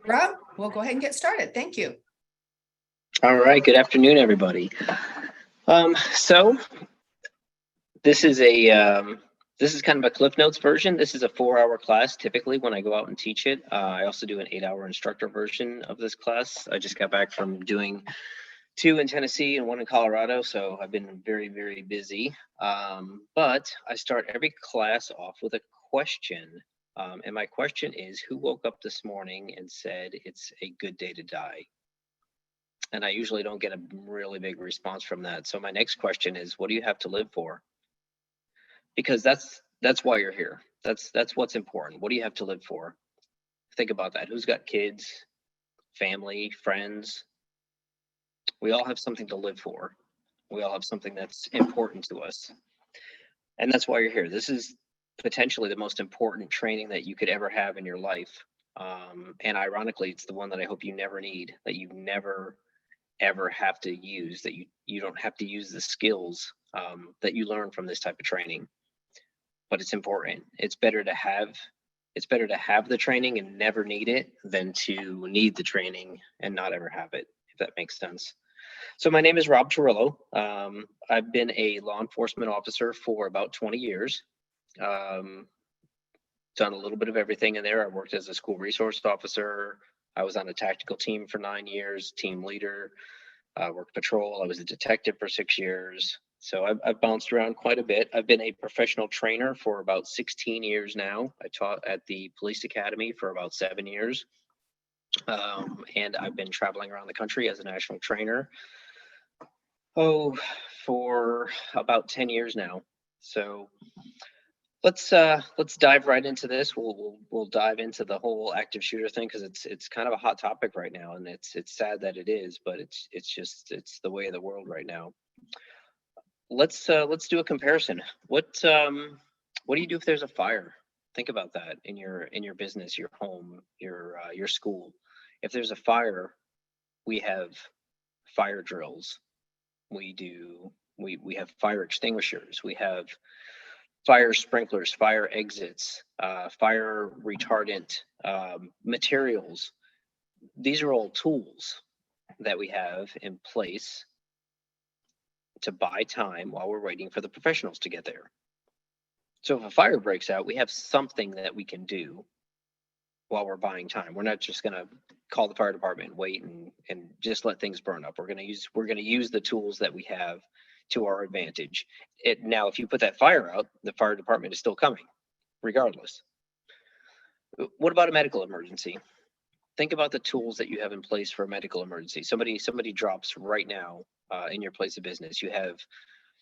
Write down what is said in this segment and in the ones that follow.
Rob, we'll go ahead and get started. Thank you. All right, good afternoon, everybody. So this is kind of a Cliff Notes version. This is a 4-hour class typically when I go out and teach it. I also do an 8-hour instructor version of this class. I just got back from doing 2 in Tennessee and 1 in Colorado, so I've been very, very busy. But I start every class off with a question. And my question is, who woke up this morning and said it's a good day to die? And I usually don't get a really big response from that. So my next question is, what do you have to live for? Because that's why you're here. That's what's important. What do you have to live for? Think about that. Who's got kids, family, friends? We all have something to live for. We all have something that's important to us. And that's why you're here. This is potentially the most important training that you could ever have in your life. And ironically, it's the one that I hope you never need, that you never ever have to use, that you don't have to use the skills that you learn from this type of training. But it's important. It's better to have the training and never need it than to need the training and not ever have it, if that makes sense. So my name is Rob Torillo. I've been a law enforcement officer for about 20 years. Done a little bit of everything in there. I worked as a school resource officer. I was on a tactical team for 9 years, team leader, worked patrol. I was a detective for 6 years. So I've bounced around quite a bit. I've been a professional trainer for about 16 years now. I taught at the police academy for about 7 years. And I've been traveling around the country as a national trainer, for about 10 years now. So let's dive right into this. We'll dive into the whole active shooter thing, because it's kind of a hot topic right now, and it's sad that it is, but it's the way of the world right now. Let's do a comparison. What do you do if there's a fire? Think about that in your business, your home, your school. If there's a fire, we have fire drills. We have fire extinguishers. We have fire sprinklers, fire exits, fire retardant materials. These are all tools that we have in place to buy time while we're waiting for the professionals to get there. So if a fire breaks out, we have something that we can do while we're buying time. We're not just going to call the fire department and wait and just let things burn up. We're going to use the tools that we have to our advantage. Now, if you put that fire out, the fire department is still coming, regardless. What about a medical emergency? Think about the tools that you have in place for a medical emergency. Somebody drops right now in your place of business. You have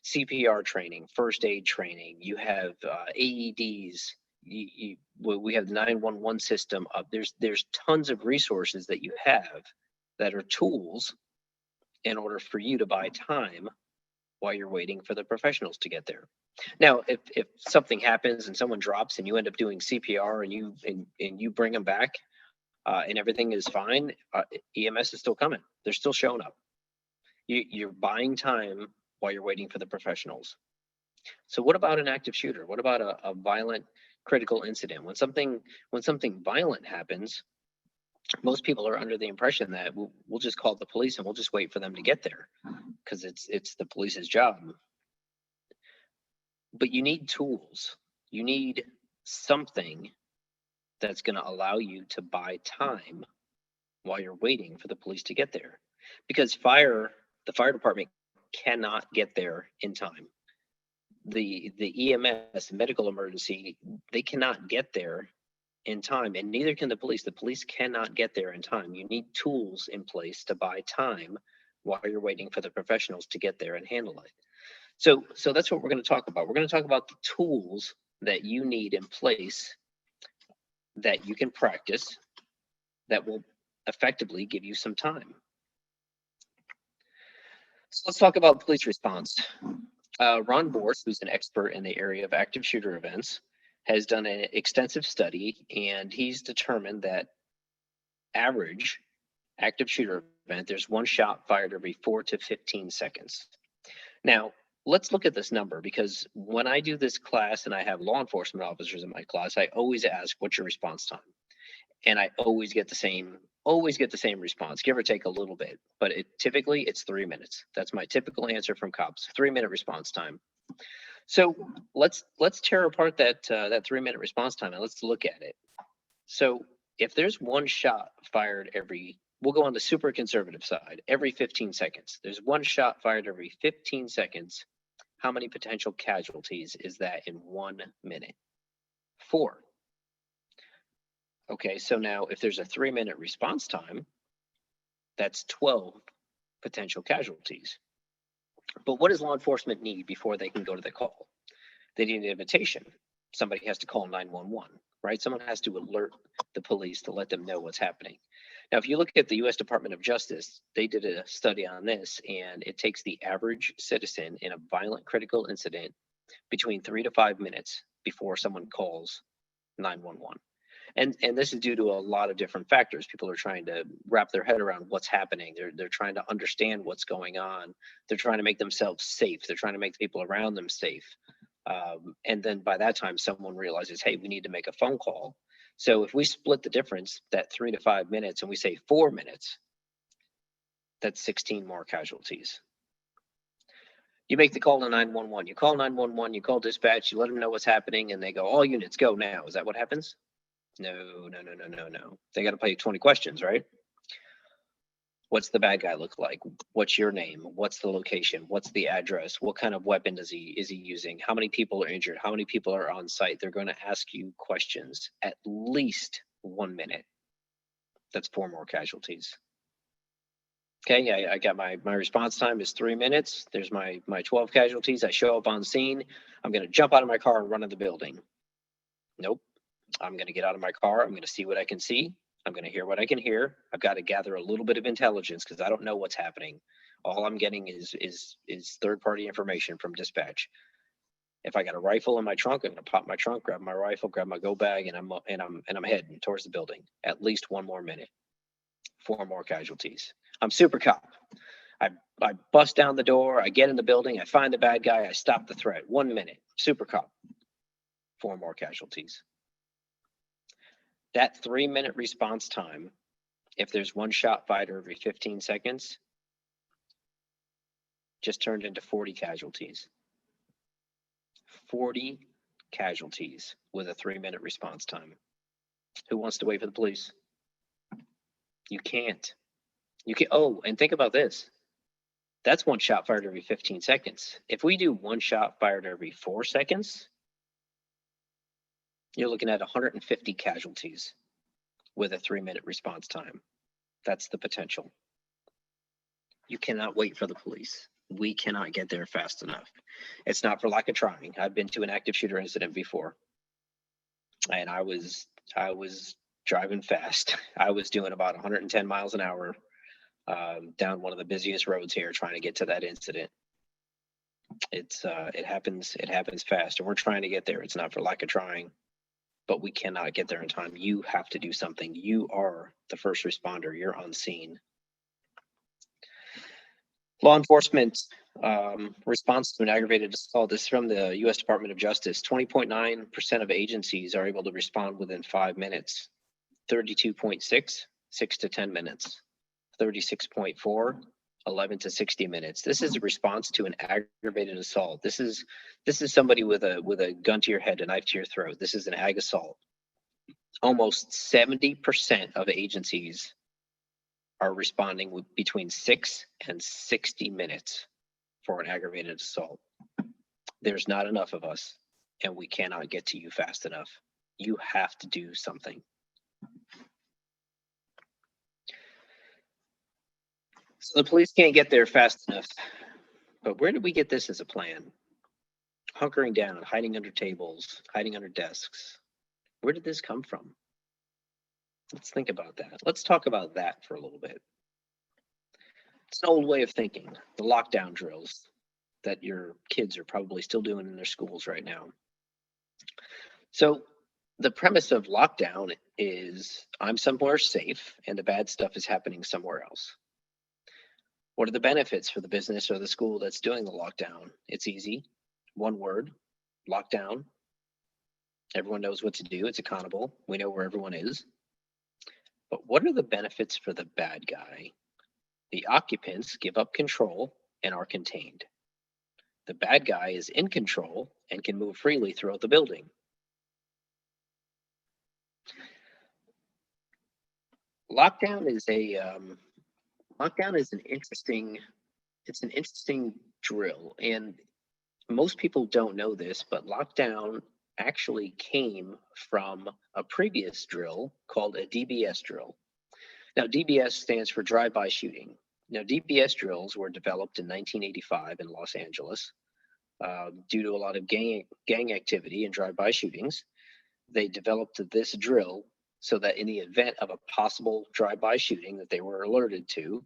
CPR training, first aid training. You have AEDs. We have the 911 system up. There's tons of resources that you have that are tools in order for you to buy time while you're waiting for the professionals to get there. Now, if something happens and someone drops and you end up doing CPR and you bring them back and everything is fine, EMS is still coming. They're still showing up. You're buying time while you're waiting for the professionals. So what about an active shooter? What about a violent critical incident? When something violent happens, most people are under the impression that we'll just call the police and we'll just wait for them to get there because it's the police's job. But you need tools. You need something that's going to allow you to buy time while you're waiting for the police to get there, because the fire department cannot get there in time. The EMS, medical emergency, they cannot get there in time, and neither can the police. The police cannot get there in time. You need tools in place to buy time while you're waiting for the professionals to get there and handle it. So that's what we're going to talk about. We're going to talk about the tools that you need in place that you can practice that will effectively give you some time. So let's talk about police response. Ron Borst, who's an expert in the area of active shooter events, has done an extensive study, and he's determined that average active shooter event, there's one shot fired every 4 to 15 seconds. Now, let's look at this number, because when I do this class and I have law enforcement officers in my class, I always ask, what's your response time? and I always get the same response, give or take a little bit, but typically it's 3 minutes. That's my typical answer from cops, 3-minute response time. So let's tear apart that 3-minute response time and let's look at it. So if there's one shot fired we'll go on the super conservative side, every 15 seconds. There's one shot fired every 15 seconds. How many potential casualties is that in 1 minute? 4. Okay, so now if there's a 3-minute response time, that's 12 potential casualties. But what does law enforcement need before they can go to the call? They need an invitation. Somebody has to call 911, right? Someone has to alert the police to let them know what's happening. Now, if you look at the U.S. Department of Justice, they did a study on this, and it takes the average citizen in a violent critical incident between 3 to 5 minutes before someone calls 911. And this is due to a lot of different factors. People are trying to wrap their head around what's happening. They're trying to understand what's going on. They're trying to make themselves safe. They're trying to make the people around them safe. And then by that time, someone realizes, hey, we need to make a phone call. So if we split the difference, that 3 to 5 minutes, and we say 4 minutes, that's 16 more casualties. You make the call to 911. You call 911, you call dispatch, you let them know what's happening, and they go, all units go now. Is that what happens? No. They got to play 20 questions, right? What's the bad guy look like? What's your name? What's the location? What's the address? What kind of weapon is he using? How many people are injured? How many people are on site? They're going to ask you questions at least 1 minute. That's 4 more casualties. Okay, I got my response time is 3 minutes. There's my 12 casualties. I show up on scene. I'm going to jump out of my car and run to the building. Nope. I'm going to get out of my car. I'm going to see what I can see. I'm going to hear what I can hear. I've got to gather a little bit of intelligence because I don't know what's happening. All I'm getting is third-party information from dispatch. If I got a rifle in my trunk, I'm going to pop my trunk, grab my rifle, grab my go bag, and I'm heading towards the building. At least 1 more minute. 4 more casualties. I'm super cop. I bust down the door. I get in the building. I find the bad guy. I stop the threat. 1 minute. Super cop. 4 more casualties. That 3-minute response time, if there's one shot fired every 15 seconds, just turned into 40 casualties. 40 casualties with a 3-minute response time. Who wants to wait for the police? You can't. You can. Oh, and think about this. That's one shot fired every 15 seconds. If we do one shot fired every 4 seconds, you're looking at 150 casualties with a 3-minute response time. That's the potential. You cannot wait for the police. We cannot get there fast enough. It's not for lack of trying. I've been to an active shooter incident before, and I was driving fast. I was doing about 110 miles an hour down one of the busiest roads here, trying to get to that incident. It happens fast, and we're trying to get there. It's not for lack of trying, but we cannot get there in time. You have to do something. You are the first responder. You're on scene. Law enforcement response to an aggravated assault. This is from the U.S. Department of Justice. 20.9% of agencies are able to respond within 5 minutes. 32.6, 6 to 10 minutes. 36.4, 11 to 60 minutes. This is a response to an aggravated assault. This is somebody with a gun to your head, a knife to your throat. This is an ag assault. Almost 70% of agencies are responding with between 6 and 60 minutes for an aggravated assault. There's not enough of us, and we cannot get to you fast enough. You have to do something. So the police can't get there fast enough. But where did we get this as a plan? Hunkering down, hiding under tables, hiding under desks. Where did this come from? Let's think about that. Let's talk about that for a little bit. It's an old way of thinking, the lockdown drills that your kids are probably still doing in their schools right now. So the premise of lockdown is I'm somewhere safe and the bad stuff is happening somewhere else. What are the benefits for the business or the school that's doing the lockdown? It's easy. One word, lockdown. Everyone knows what to do. It's accountable. We know where everyone is. But what are the benefits for the bad guy? The occupants give up control and are contained. The bad guy is in control and can move freely throughout the building. Lockdown is an interesting, it's an interesting drill, and most people don't know this, but lockdown actually came from a previous drill called a DBS drill. Now, DBS stands for drive-by shooting. Now, DBS drills were developed in 1985 in Los Angeles due to a lot of gang activity and drive-by shootings. They developed this drill so that in the event of a possible drive-by shooting that they were alerted to,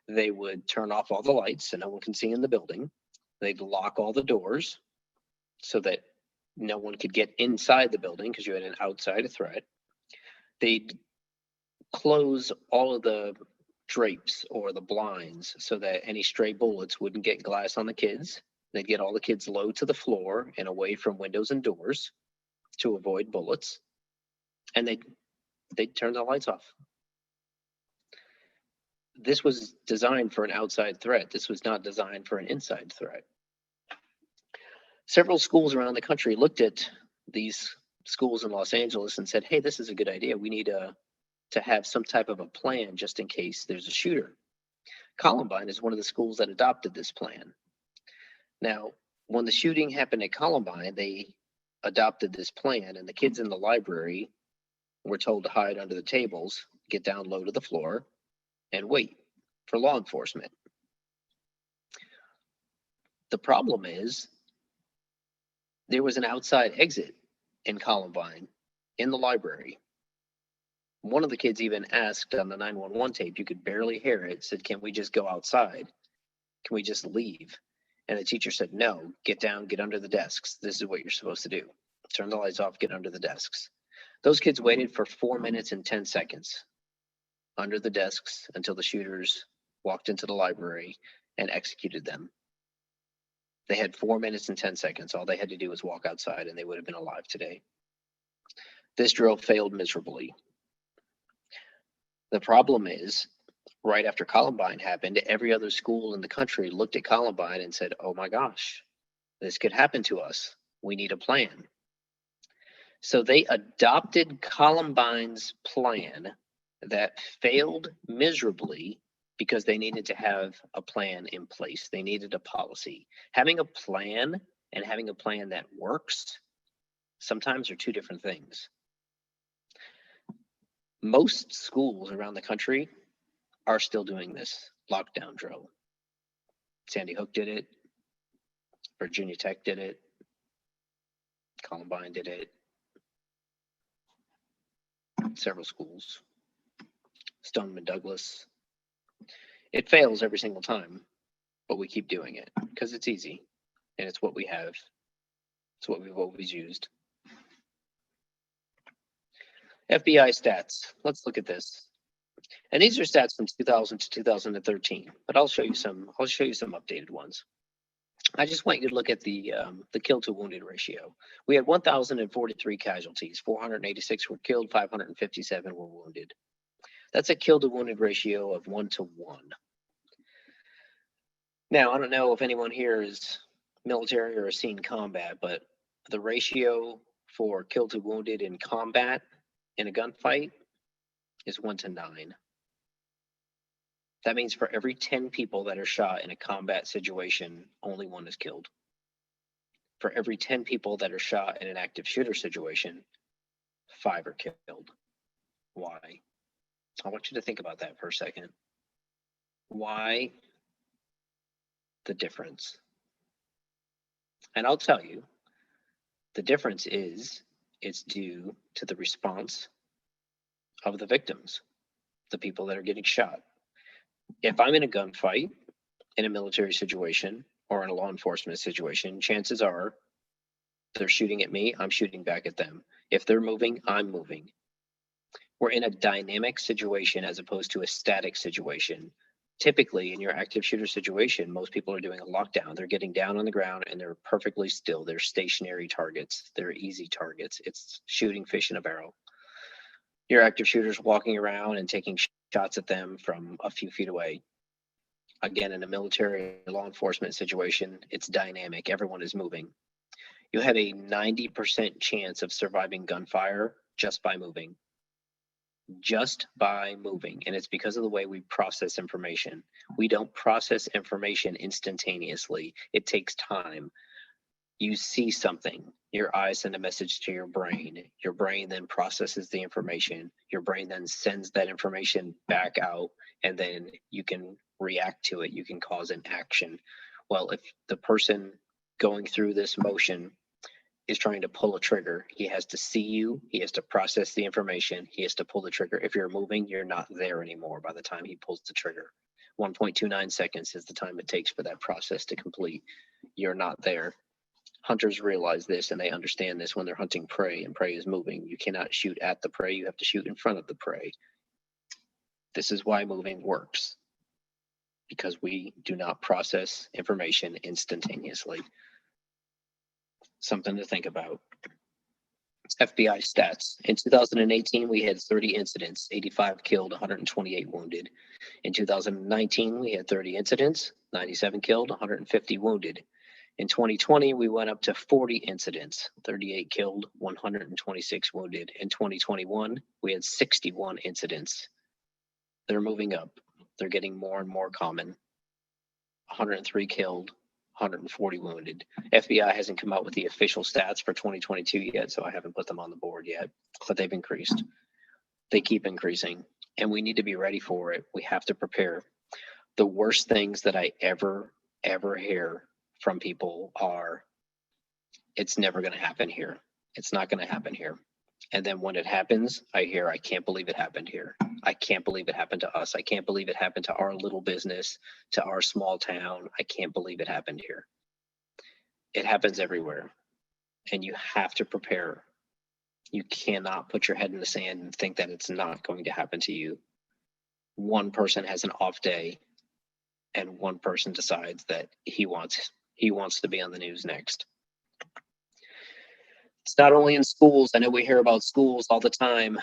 they would turn off all the lights so no one can see in the building. They'd lock all the doors so that no one could get inside the building because you had an outside threat. They'd close all of the drapes or the blinds so that any stray bullets wouldn't get glass on the kids. They'd get all the kids low to the floor and away from windows and doors to avoid bullets. And they'd turn the lights off. This was designed for an outside threat. This was not designed for an inside threat. Several schools around the country looked at these schools in Los Angeles and said, hey, this is a good idea. We need to have some type of a plan just in case there's a shooter. Columbine is one of the schools that adopted this plan. Now, when the shooting happened at Columbine, they adopted this plan, and the kids in the library were told to hide under the tables, get down low to the floor, and wait for law enforcement. The problem is there was an outside exit in Columbine in the library. One of the kids even asked on the 911 tape, you could barely hear it, said, can we just go outside? Can we just leave? And the teacher said, no, get down, get under the desks. This is what you're supposed to do. Turn the lights off, get under the desks. Those kids waited for 4 minutes and 10 seconds under the desks until the shooters walked into the library and executed them. They had 4 minutes and 10 seconds. All they had to do was walk outside and they would have been alive today. This drill failed miserably. The problem is, right after Columbine happened, every other school in the country looked at Columbine and said, oh my gosh, this could happen to us. We need a plan. So they adopted Columbine's plan that failed miserably because they needed to have a plan in place. They needed a policy. Having a plan and having a plan that works sometimes are two different things. Most schools around the country are still doing this lockdown drill. Sandy Hook did it. Virginia Tech did it. Columbine did it. Several schools. Stoneman Douglas. It fails every single time, but we keep doing it because it's easy and it's what we have. It's what we've always used. FBI stats. Let's look at this. And these are stats from 2000 to 2013, but I'll show you some updated ones. I just want you to look at the kill to wounded ratio. We had 1,043 casualties, 486 were killed, 557 were wounded. That's a kill to wounded ratio of 1 to 1. Now, I don't know if anyone here is military or has seen combat, but the ratio for kill to wounded in combat in a gunfight is 1 to 9. That means for every 10 people that are shot in a combat situation, only 1 is killed. For every 10 people that are shot in an active shooter situation, 5 are killed. Why? I want you to think about that for a second. Why the difference? And I'll tell you, the difference is it's due to the response of the victims, the people that are getting shot. If I'm in a gunfight, in a military situation, or in a law enforcement situation, chances are they're shooting at me, I'm shooting back at them. If they're moving, I'm moving. We're in a dynamic situation as opposed to a static situation. Typically, in your active shooter situation, most people are doing a lockdown. They're getting down on the ground and they're perfectly still. They're stationary targets. They're easy targets. It's shooting fish in a barrel. your active shooters walking around and taking shots at them from a few feet away. Again, in a military law enforcement situation, it's dynamic. Everyone is moving. You have a 90% chance of surviving gunfire just by moving. Just by moving. And it's because of the way we process information. We don't process information instantaneously. It takes time. You see something, your eyes send a message to your brain. Your brain then processes the information. Your brain then sends that information back out, and then you can react to it. You can cause an action. Well, if the person going through this motion is trying to pull a trigger, he has to see you, he has to process the information, he has to pull the trigger. If you're moving, you're not there anymore by the time he pulls the trigger. 1.29 seconds is the time it takes for that process to complete. You're not there. Hunters realize this and they understand this when they're hunting prey and prey is moving. You cannot shoot at the prey, you have to shoot in front of the prey. This is why moving works, because we do not process information instantaneously. Something to think about. FBI stats. In 2018, we had 30 incidents, 85 killed, 128 wounded. In 2019, we had 30 incidents, 97 killed, 150 wounded. In 2020, we went up to 40 incidents, 38 killed, 126 wounded. In 2021, we had 61 incidents. They're moving up. They're getting more and more common. 103 killed, 140 wounded. FBI hasn't come out with the official stats for 2022 yet, so I haven't put them on the board yet, but they've increased. They keep increasing, and we need to be ready for it. We have to prepare. The worst things that I ever hear from people are, it's never going to happen here. It's not going to happen here. And then when it happens, I hear, I can't believe it happened here. I can't believe it happened to us. I can't believe it happened to our little business, to our small town. I can't believe it happened here. It happens everywhere. And you have to prepare. You cannot put your head in the sand and think that it's not going to happen to you. One person has an off day and one person decides that he wants to be on the news next. It's not only in schools. I know we hear about schools all the time.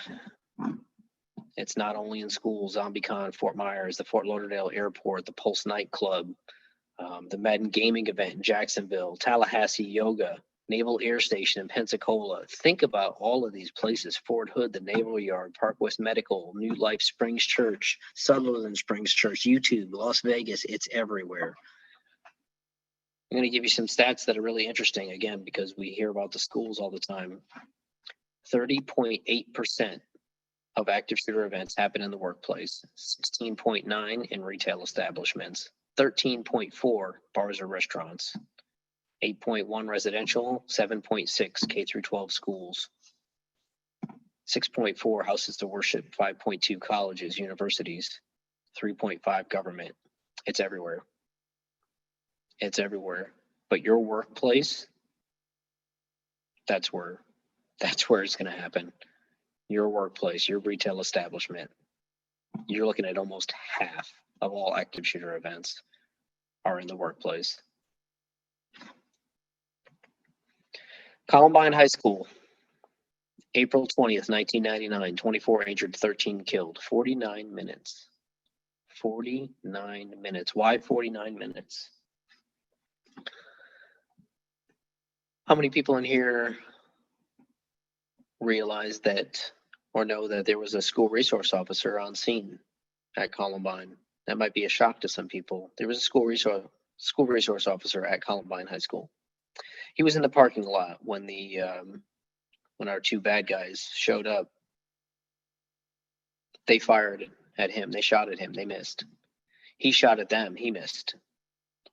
It's not only in schools. ZombieCon, Fort Myers, the Fort Lauderdale Airport, the Pulse nightclub, the Madden gaming event in Jacksonville, Tallahassee Yoga, Naval Air Station in Pensacola. Think about all of these places: Fort Hood, the Naval Yard, Park West Medical, New Life Springs Church, Sutherland Springs Church, YouTube, Las Vegas. It's everywhere. I'm going to give you some stats that are really interesting, again, because we hear about the schools all the time. 30.8% of active shooter events happen in the workplace, 16.9 in retail establishments, 13.4 bars or restaurants, 8.1 residential, 7.6 K through 12 schools, 6.4 houses to worship, 5.2 colleges, universities, 3.5 government. It's everywhere. It's everywhere. But your workplace, that's where it's going to happen. Your workplace, your retail establishment. You're looking at almost half of all active shooter events are in the workplace. Columbine High School, April 20th, 1999, 24 injured, 13 killed, 49 minutes. 49 minutes. Why 49 minutes? How many people in here realize that or know that there was a school resource officer on scene at Columbine? That might be a shock to some people. There was a school resource officer at Columbine High School. He was in the parking lot when our two bad guys showed up. They fired at him. They shot at him. They missed. He shot at them. He missed.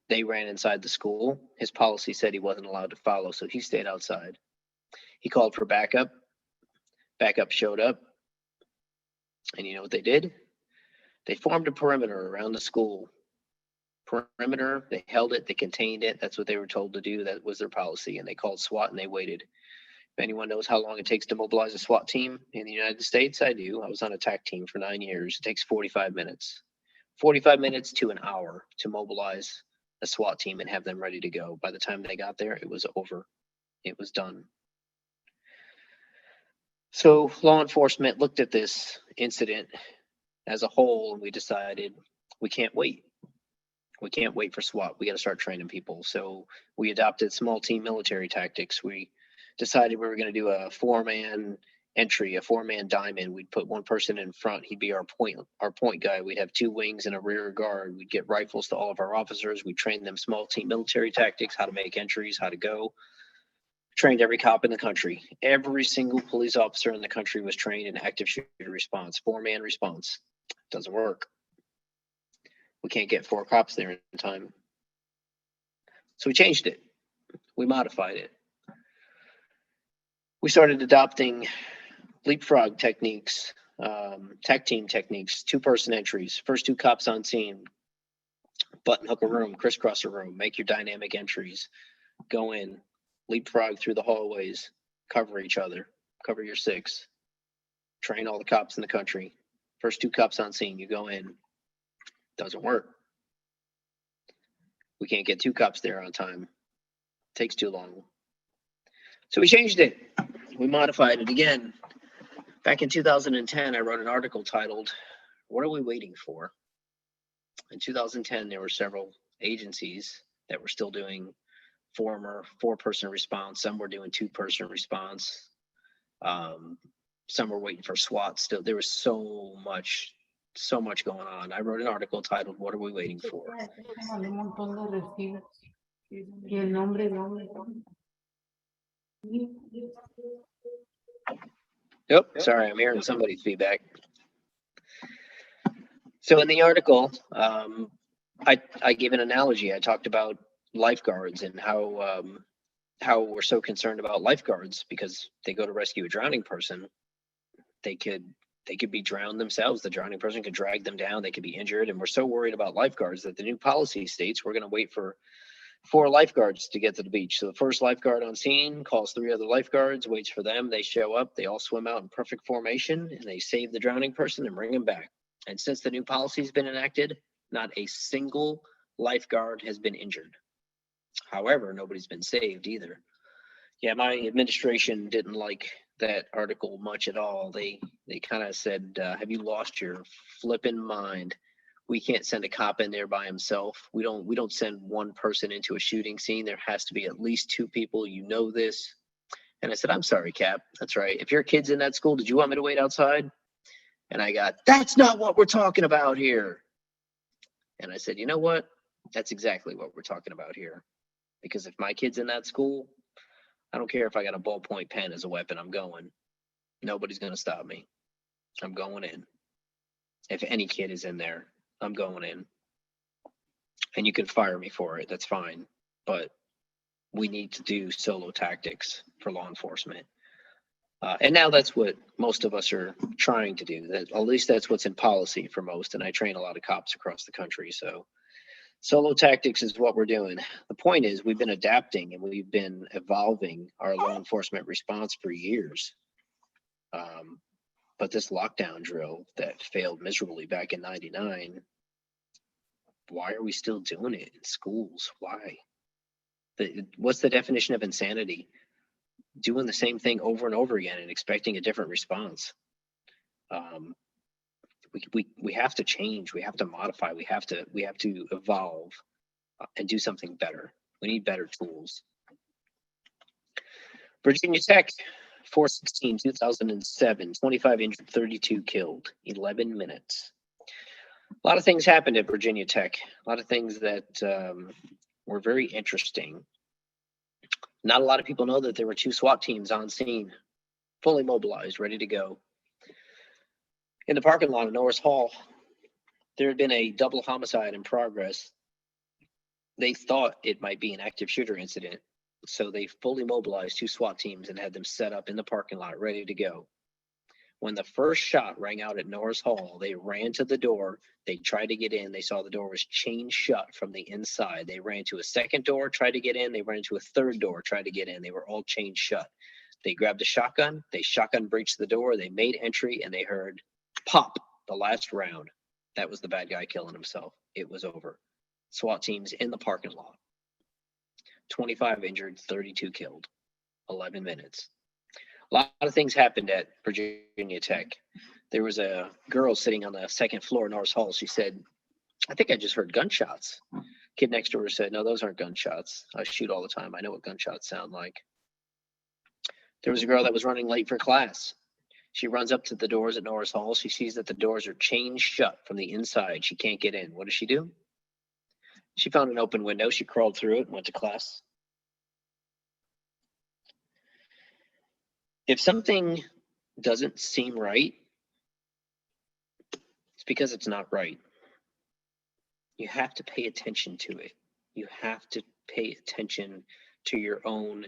They ran inside the school. His policy said he wasn't allowed to follow, so he stayed outside. He called for backup. Backup showed up. And you know what they did? They formed a perimeter around the school. Perimeter, they held it, they contained it. That's what they were told to do. That was their policy. And they called SWAT and they waited. If anyone knows how long it takes to mobilize a SWAT team in the United States, I do. I was on a TAC team for 9 years. It takes 45 minutes. 45 minutes to an hour to mobilize a SWAT team and have them ready to go. By the time they got there, it was over. It was done. So law enforcement looked at this incident as a whole, and we decided we can't wait. We can't wait for SWAT. We got to start training people. So we adopted small team military tactics. We decided we were going to do a 4-man entry, a 4-man diamond. We'd put one person in front. He'd be our point guy. We'd have 2 wings and a rear guard. We'd get rifles to all of our officers. We'd train them small team military tactics, how to make entries, how to go. Trained every cop in the country. Every single police officer in the country was trained in active shooter response, 4-man response. Doesn't work. We can't get 4 cops there in time. So we changed it. We modified it. We started adopting leapfrog techniques, tag team techniques, 2-person entries, first 2 cops on scene, button hook a room, crisscross a room, make your dynamic entries, go in, leapfrog through the hallways, cover each other, cover your 6, train all the cops in the country. First 2 cops on scene, you go in. Doesn't work. We can't get 2 cops there on time. Takes too long. So we changed it. We modified it again. Back in 2010, I wrote an article titled, "What Are We Waiting For?" In 2010, there were several agencies that were still doing 4-person response. Some were doing 2-person response. Some were waiting for SWAT still. There was so much going on. I wrote an article titled, "What Are We Waiting For?" Yep, sorry, I'm hearing somebody's feedback. So in the article, I gave an analogy. I talked about lifeguards and how we're so concerned about lifeguards because they go to rescue a drowning person. They could be drowned themselves. The drowning person could drag them down. They could be injured. And we're so worried about lifeguards that the new policy states we're going to wait for 4 lifeguards to get to the beach. So the first lifeguard on scene calls 3 other lifeguards, waits for them. They show up. They all swim out in perfect formation and they save the drowning person and bring him back. And since the new policy has been enacted, not a single lifeguard has been injured. However, nobody's been saved either. Yeah, my administration didn't like that article much at all. They kind of said, have you lost your flipping mind? We can't send a cop in there by himself. We don't send one person into a shooting scene. There has to be at least 2 people. You know this. And I said, I'm sorry, Cap. That's right. If your kid's in that school, did you want me to wait outside? And I got, that's not what we're talking about here. And I said, you know what? That's exactly what we're talking about here. Because if my kid's in that school, I don't care if I got a ballpoint pen as a weapon, I'm going. Nobody's going to stop me. I'm going in. If any kid is in there, I'm going in. And you can fire me for it. That's fine. But we need to do solo tactics for law enforcement. And now that's what most of us are trying to do. That at least that's what's in policy for most. And I train a lot of cops across the country. So solo tactics is what we're doing. The point is we've been adapting and we've been evolving our law enforcement response for years. But this lockdown drill that failed miserably back in '99, why are we still doing it in schools? Why? What's the definition of insanity? Doing the same thing over and over again and expecting a different response. We have to change. We have to modify. We have to evolve and do something better. We need better tools. Virginia Tech, 4/16/2007, 25 injured, 32 killed, 11 minutes. A lot of things happened at Virginia Tech. A lot of things that were very interesting. Not a lot of people know that there were 2 SWAT teams on scene, fully mobilized, ready to go. In the parking lot of Norris Hall, there had been a double homicide in progress. They thought it might be an active shooter incident, so they fully mobilized 2 SWAT teams and had them set up in the parking lot, ready to go. When the first shot rang out at Norris Hall, they ran to the door. They tried to get in. They saw the door was chained shut from the inside. They ran to a second door, tried to get in. They ran to a third door, tried to get in. They were all chained shut. They grabbed a shotgun. They shotgun breached the door. They made entry, and they heard pop, the last round. That was the bad guy killing himself. It was over. SWAT teams in the parking lot. 25 injured, 32 killed, 11 minutes. A lot of things happened at Virginia Tech. There was a girl sitting on the second floor in Norris Hall. She said, I think I just heard gunshots. Kid next to her said, no, those aren't gunshots. I shoot all the time. I know what gunshots sound like. There was a girl that was running late for class. She runs up to the doors at Norris Hall. She sees that the doors are chained shut from the inside. She can't get in. What does she do? She found an open window. She crawled through it and went to class. If something doesn't seem right, it's because it's not right. You have to pay attention to it. You have to pay attention to your own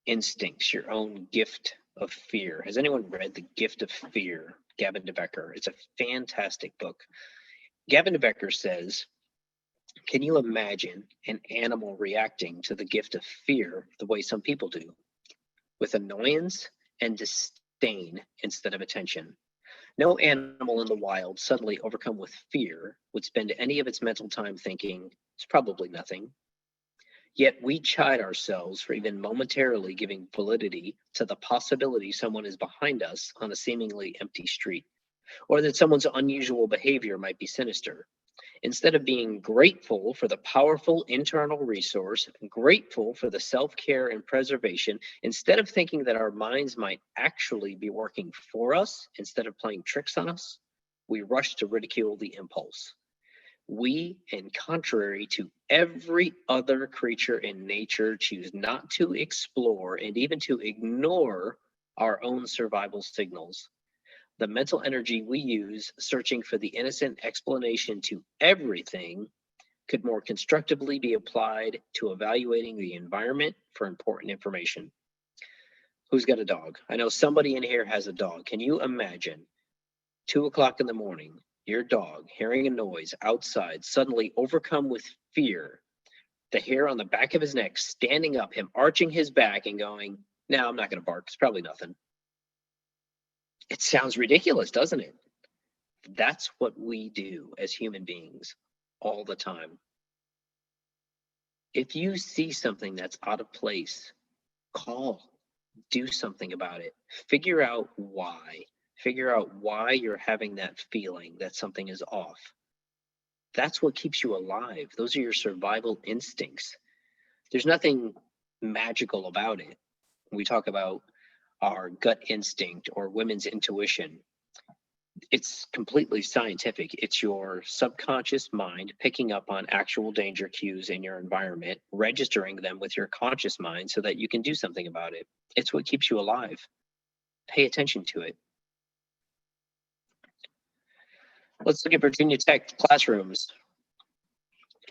instincts, your own gift of fear. Has anyone read The Gift of Fear, Gavin de Becker? It's a fantastic book. Gavin de Becker says, can you imagine an animal reacting to the gift of fear the way some people do? With annoyance and disdain instead of attention. No animal in the wild, suddenly overcome with fear, would spend any of its mental time thinking, it's probably nothing. Yet we chide ourselves for even momentarily giving validity to the possibility someone is behind us on a seemingly empty street, or that someone's unusual behavior might be sinister. Instead of being grateful for the powerful internal resource, grateful for the self-care and preservation, instead of thinking that our minds might actually be working for us instead of playing tricks on us, we rush to ridicule the impulse. We, in contrary to every other creature in nature, choose not to explore and even to ignore our own survival signals. The mental energy we use searching for the innocent explanation to everything could more constructively be applied to evaluating the environment for important information. Who's got a dog? I know somebody in here has a dog. Can you imagine 2 o'clock in the morning, your dog hearing a noise outside, suddenly overcome with fear, the hair on the back of his neck standing up, him arching his back and going, no, I'm not going to bark. It's probably nothing. It sounds ridiculous, doesn't it? That's what we do as human beings all the time. If you see something that's out of place, call, do something about it. Figure out why. Figure out why you're having that feeling that something is off. That's what keeps you alive. Those are your survival instincts. There's nothing magical about it. We talk about our gut instinct or women's intuition. It's completely scientific. It's your subconscious mind picking up on actual danger cues in your environment, registering them with your conscious mind so that you can do something about it. It's what keeps you alive. Pay attention to it. Let's look at Virginia Tech classrooms.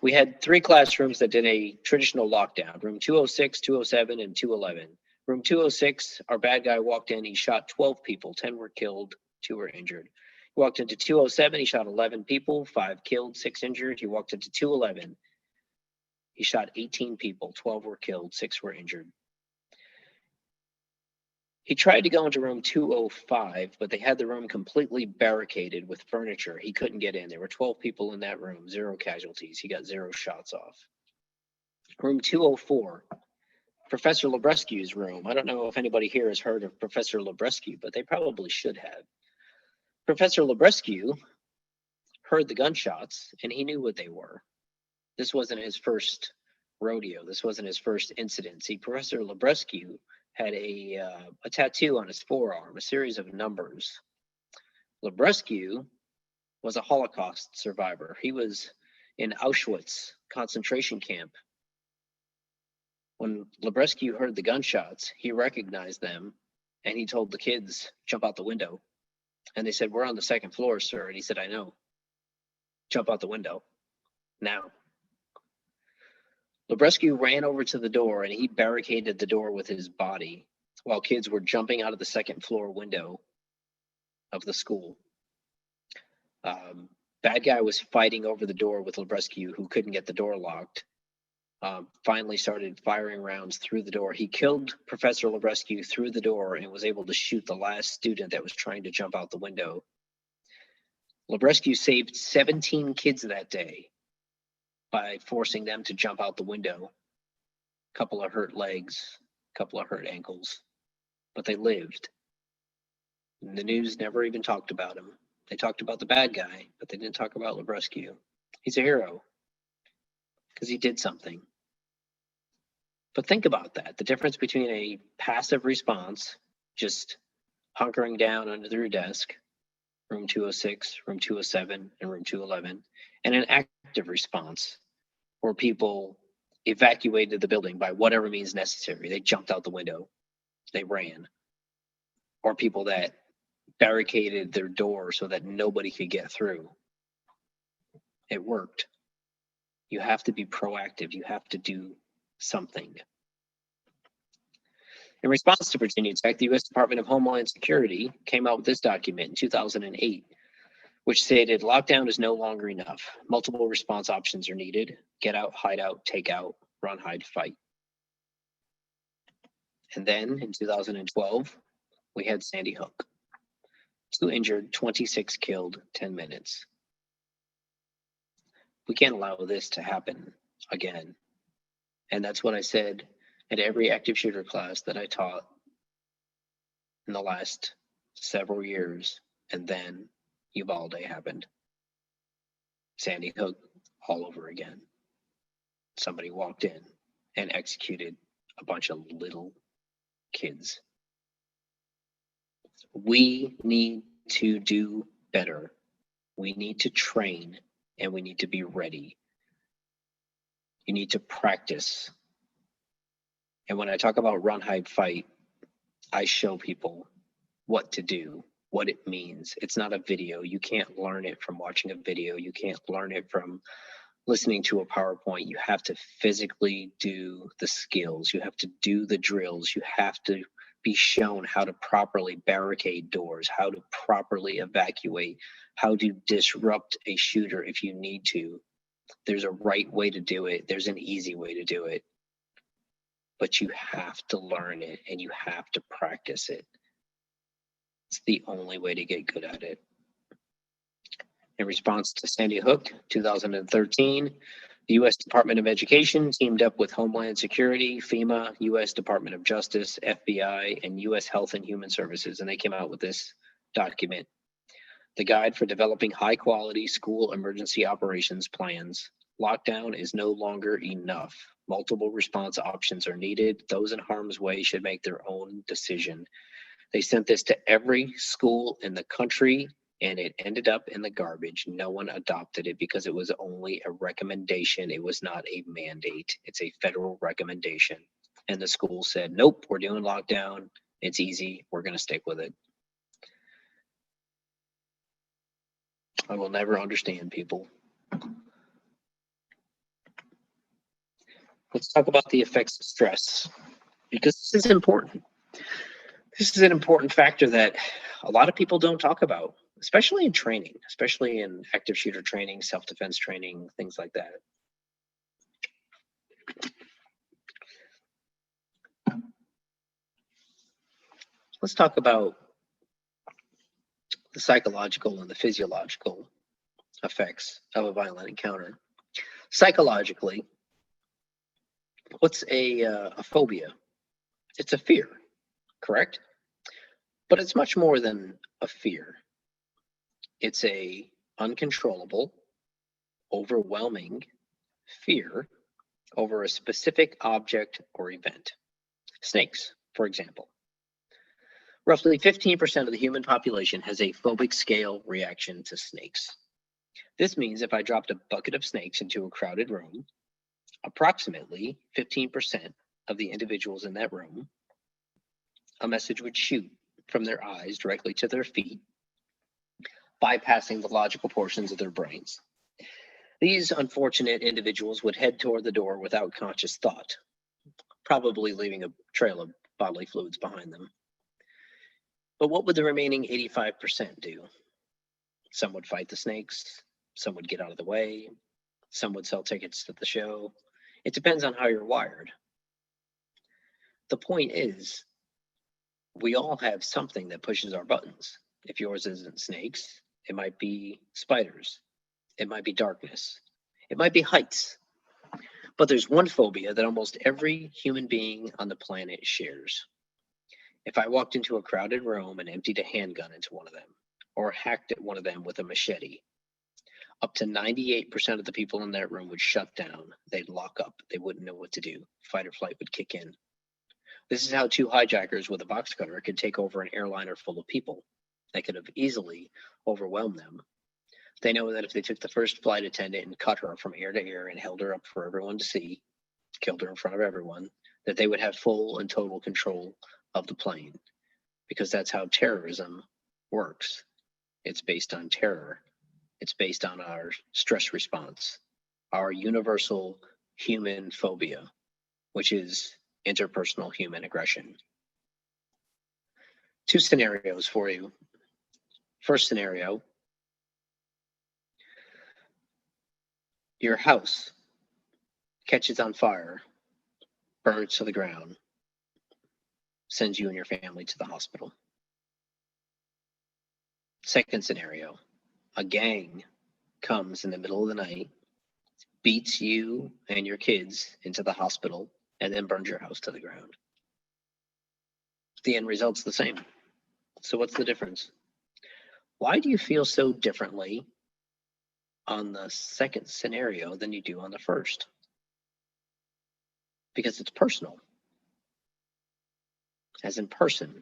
We had 3 classrooms that did a traditional lockdown, room 206, 207, and 211. Room 206, our bad guy walked in, he shot 12 people, 10 were killed, 2 were injured. He walked into 207, he shot 11 people, 5 killed, 6 injured. He walked into 211, he shot 18 people, 12 were killed, 6 were injured. He tried to go into room 205, but they had the room completely barricaded with furniture. He couldn't get in. There were 12 people in that room, 0 casualties. He got 0 shots off. Room 204, Professor Labrescu's room. I don't know if anybody here has heard of Professor Labrescu, but they probably should have. Professor Labrescu heard the gunshots and he knew what they were. This wasn't his first rodeo. This wasn't his first incident. See, Professor Labrescu had a tattoo on his forearm, a series of numbers. Labrescu was a Holocaust survivor. He was in Auschwitz concentration camp. When Labrescu heard the gunshots, he recognized them and he told the kids, jump out the window. And they said, we're on the 2nd floor, sir. And he said, I know. Jump out the window now. Labrescu ran over to the door and he barricaded the door with his body while kids were jumping out of the 2nd floor window of the school. Bad guy was fighting over the door with Labrescu, who couldn't get the door locked. Finally started firing rounds through the door. He killed Professor Labrescu through the door and was able to shoot the last student that was trying to jump out the window. Labrescu saved 17 kids that day by forcing them to jump out the window. A couple of hurt legs, a couple of hurt ankles. but they lived. And the news never even talked about him. They talked about the bad guy, but they didn't talk about Labrescu. He's a hero because he did something. But think about that. The difference between a passive response, just hunkering down under their desk, room 206, room 207, and room 211, and an active response where people evacuated the building by whatever means necessary. They jumped out the window, they ran, or people that barricaded their door so that nobody could get through. It worked. You have to be proactive. You have to do something. In response to Virginia Tech, the U.S. Department of Homeland Security came out with this document in 2008, which stated lockdown is no longer enough. Multiple response options are needed. Get out, hide out, take out, run, hide, fight. And then in 2012, we had Sandy Hook. 2 injured, 26 killed, 10 minutes. We can't allow this to happen again. And that's what I said at every active shooter class that I taught in the last several years. And then Uvalde happened. Sandy Hook all over again. Somebody walked in and executed a bunch of little kids. We need to do better. We need to train and we need to be ready. You need to practice. And when I talk about run, hide, fight, I show people what to do, what it means. It's not a video. You can't learn it from watching a video. You can't learn it from listening to a PowerPoint. You have to physically do the skills. You have to do the drills. You have to be shown how to properly barricade doors, how to properly evacuate, how to disrupt a shooter if you need to. There's a right way to do it. There's an easy way to do it. But you have to learn it and you have to practice it. It's the only way to get good at it. In response to Sandy Hook, 2013, the U.S. Department of Education teamed up with Homeland Security, FEMA, U.S. Department of Justice, FBI, and U.S. Health and Human Services, and they came out with this document, the Guide for Developing High-Quality School Emergency Operations Plans. Lockdown is no longer enough. Multiple response options are needed. Those in harm's way should make their own decision. They sent this to every school in the country, and it ended up in the garbage. No one adopted it because it was only a recommendation. It was not a mandate. It's a federal recommendation. And the school said, nope, we're doing lockdown. It's easy. We're going to stick with it. I will never understand people. Let's talk about the effects of stress, because this is important. This is an important factor that a lot of people don't talk about, especially in training, especially in active shooter training, self-defense training, things like that. Let's talk about the psychological and the physiological effects of a violent encounter. Psychologically, what's a phobia? It's a fear, correct? But it's much more than a fear. It's a uncontrollable, overwhelming fear over a specific object or event. Snakes, for example. Roughly 15% of the human population has a phobic scale reaction to snakes. This means if I dropped a bucket of snakes into a crowded room, approximately 15% of the individuals in that room, a message would shoot from their eyes directly to their feet, bypassing the logical portions of their brains. These unfortunate individuals would head toward the door without conscious thought, probably leaving a trail of bodily fluids behind them. But what would the remaining 85% do? Some would fight the snakes, some would get out of the way, some would sell tickets to the show. It depends on how you're wired. The point is, we all have something that pushes our buttons. If yours isn't snakes, it might be spiders. It might be darkness. It might be heights. But there's one phobia that almost every human being on the planet shares. If I walked into a crowded room and emptied a handgun into one of them, or hacked at one of them with a machete, up to 98% of the people in that room would shut down. They'd lock up. They wouldn't know what to do. Fight or flight would kick in. This is how two hijackers with a box cutter could take over an airliner full of people. They could have easily overwhelmed them. They know that if they took the first flight attendant and cut her from ear to ear and held her up for everyone to see, killed her in front of everyone, that they would have full and total control of the plane, because that's how terrorism works. It's based on terror. It's based on our stress response, our universal human phobia, which is interpersonal human aggression. Two scenarios for you. First scenario, your house catches on fire, burns to the ground, sends you and your family to the hospital. Second scenario, a gang comes in the middle of the night, beats you and your kids into the hospital, and then burns your house to the ground. The end result's the same. So what's the difference? Why do you feel so differently on the second scenario than you do on the first? Because it's personal. As in person,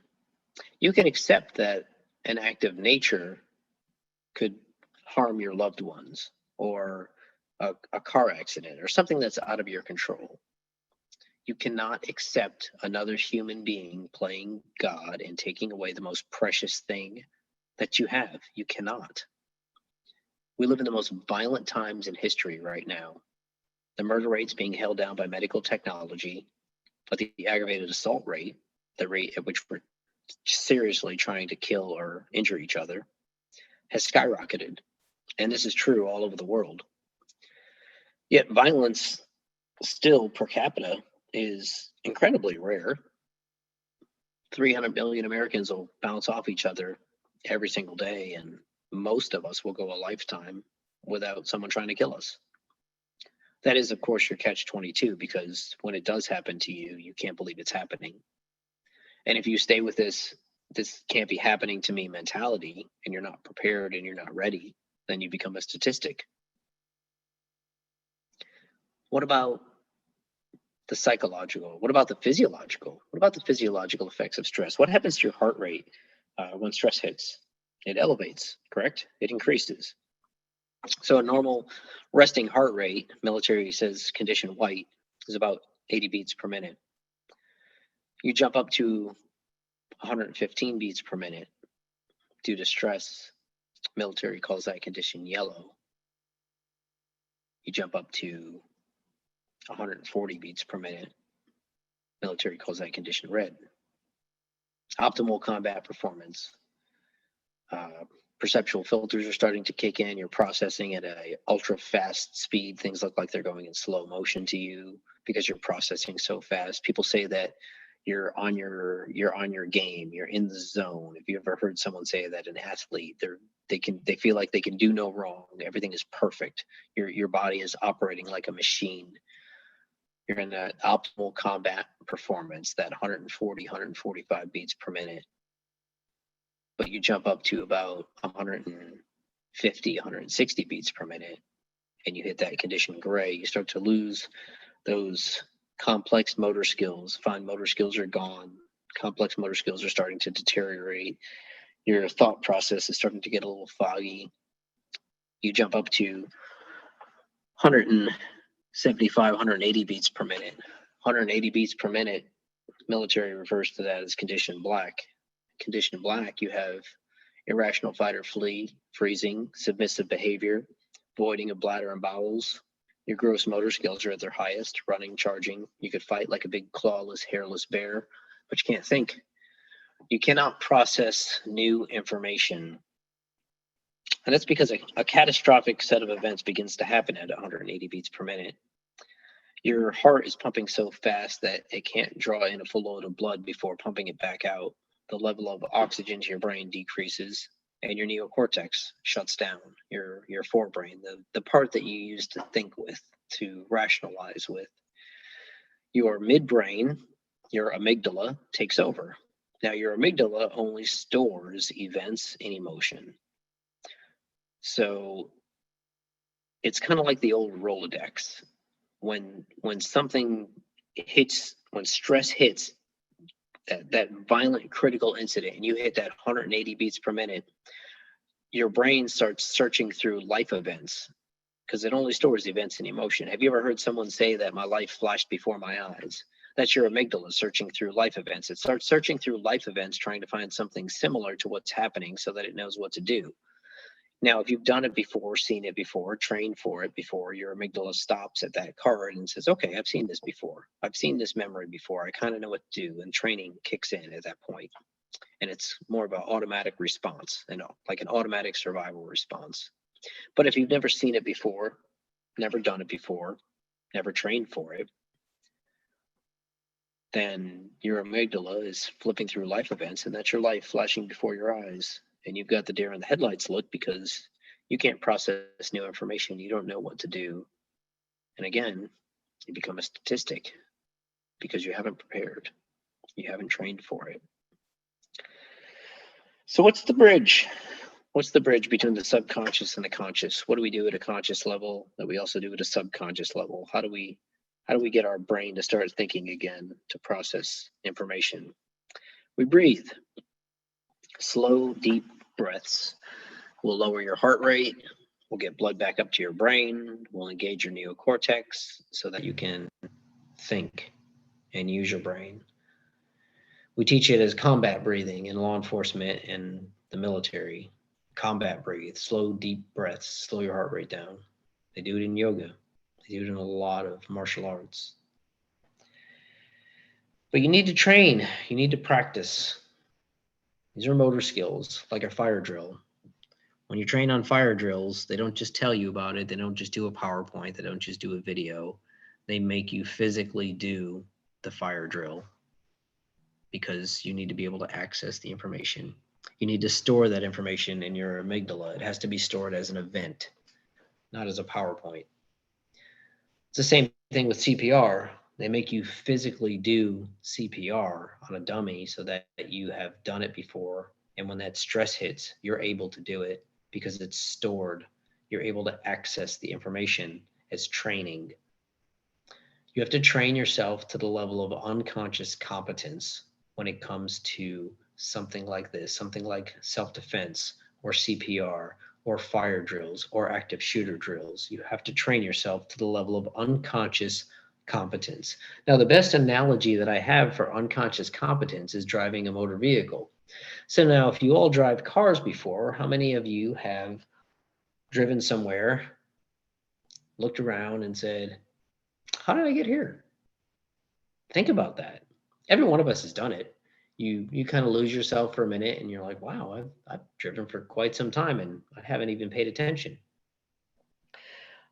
you can accept that an act of nature could harm your loved ones, or a car accident, or something that's out of your control. You cannot accept another human being playing God and taking away the most precious thing that you have. You cannot. We live in the most violent times in history right now. The murder rate's being held down by medical technology, but the aggravated assault rate, the rate at which we're seriously trying to kill or injure each other, has skyrocketed. And this is true all over the world. Yet violence still per capita is incredibly rare. 300 million Americans will bounce off each other every single day, and most of us will go a lifetime without someone trying to kill us. That is, of course, your catch-22, because when it does happen to you, you can't believe it's happening. And if you stay with this can't be happening to me mentality, and you're not prepared and you're not ready, then you become a statistic. What about the psychological? What about the physiological? What about the physiological effects of stress? What happens to your heart rate when stress hits? It elevates, correct? It increases. So a normal resting heart rate, military says condition white, is about 80 beats per minute. You jump up to 115 beats per minute due to stress. Military calls that condition yellow. You jump up to 140 beats per minute. Military calls that condition red. Optimal combat performance. Perceptual filters are starting to kick in. You're processing at a ultra fast speed. Things look like they're going in slow motion to you because you're processing so fast. People say that you're on your game. You're in the zone. If you ever heard someone say that, an athlete, they feel like they can do no wrong. Everything is perfect. Your body is operating like a machine. You're in that optimal combat performance, that 140, 145 beats per minute. But you jump up to about 150, 160 beats per minute, and you hit that condition gray. You start to lose those complex motor skills. Fine motor skills are gone. Complex motor skills are starting to deteriorate. Your thought process is starting to get a little foggy. You jump up to 175, 180 beats per minute. 180 beats per minute, military refers to that as condition black. Condition black, you have irrational fight or flee, freezing, submissive behavior, voiding of bladder and bowels. Your gross motor skills are at their highest, running, charging. You could fight like a big clawless, hairless bear, but you can't think. You cannot process new information. And that's because a catastrophic set of events begins to happen at 180 beats per minute. Your heart is pumping so fast that it can't draw in a full load of blood before pumping it back out. The level of oxygen to your brain decreases, and your neocortex shuts down, your forebrain, the part that you use to think with, to rationalize with. Your midbrain, your amygdala, takes over. Now, your amygdala only stores events in emotion. So it's kind of like the old Rolodex. When something hits, when stress hits, that violent critical incident, and you hit that 180 beats per minute, your brain starts searching through life events because it only stores events in emotion. Have you ever heard someone say that my life flashed before my eyes? That's your amygdala searching through life events. It starts searching through life events, trying to find something similar to what's happening so that it knows what to do. Now, if you've done it before, seen it before, trained for it before, your amygdala stops at that card and says, okay, I've seen this before. I've seen this memory before. I kind of know what to do. And training kicks in at that point. And it's more of an automatic response, like an automatic survival response. But if you've never seen it before, never done it before, never trained for it, then your amygdala is flipping through life events, and that's your life flashing before your eyes. And you've got the deer in the headlights look because you can't process new information. You don't know what to do. And again, you become a statistic because you haven't prepared. You haven't trained for it. So what's the bridge? What's the bridge between the subconscious and the conscious? What do we do at a conscious level that we also do at a subconscious level? How do we get our brain to start thinking again, to process information? We breathe. Slow, deep breaths will lower your heart rate, will get blood back up to your brain, will engage your neocortex so that you can think and use your brain. We teach it as combat breathing in law enforcement and the military. Combat breathe, slow, deep breaths, slow your heart rate down. They do it in yoga. They do it in a lot of martial arts. But you need to train. You need to practice. These are motor skills, like a fire drill. When you train on fire drills, they don't just tell you about it. They don't just do a PowerPoint. They don't just do a video. They make you physically do the fire drill because you need to be able to access the information. You need to store that information in your amygdala. It has to be stored as an event, not as a PowerPoint. It's the same thing with CPR. They make you physically do CPR on a dummy so that you have done it before. And when that stress hits, you're able to do it because it's stored. You're able to access the information as training. You have to train yourself to the level of unconscious competence when it comes to something like this, something like self-defense or CPR or fire drills or active shooter drills. You have to train yourself to the level of unconscious competence. Now, the best analogy that I have for unconscious competence is driving a motor vehicle. So now, if you all drive cars before, how many of you have driven somewhere, looked around and said, how did I get here? Think about that. Every one of us has done it. You kind of lose yourself for a minute and you're like, wow, I've driven for quite some time and I haven't even paid attention. I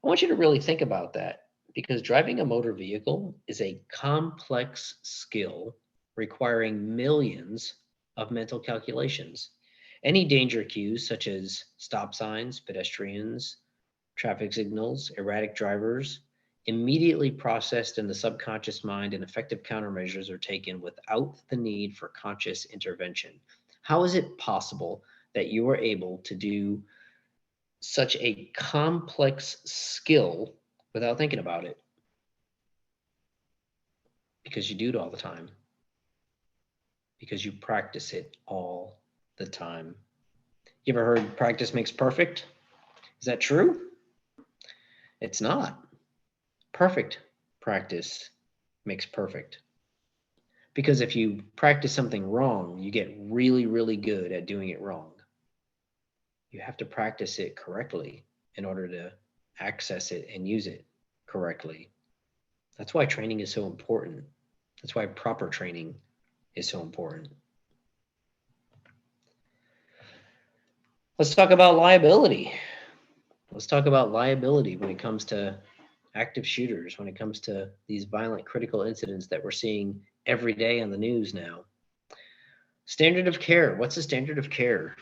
want you to really think about that because driving a motor vehicle is a complex skill requiring millions of mental calculations. Any danger cues such as stop signs, pedestrians, traffic signals, erratic drivers, immediately processed in the subconscious mind, and effective countermeasures are taken without the need for conscious intervention. How is it possible that you are able to do such a complex skill without thinking about it? Because you do it all the time. Because you practice it all the time. You ever heard practice makes perfect? Is that true? It's not. Perfect practice makes perfect. Because if you practice something wrong, you get really, really good at doing it wrong. You have to practice it correctly in order to access it and use it correctly. That's why training is so important. That's why proper training is so important. Let's talk about liability. Let's talk about liability when it comes to active shooters, when it comes to these violent critical incidents that we're seeing every day on the news now. Standard of care. What's a standard of care?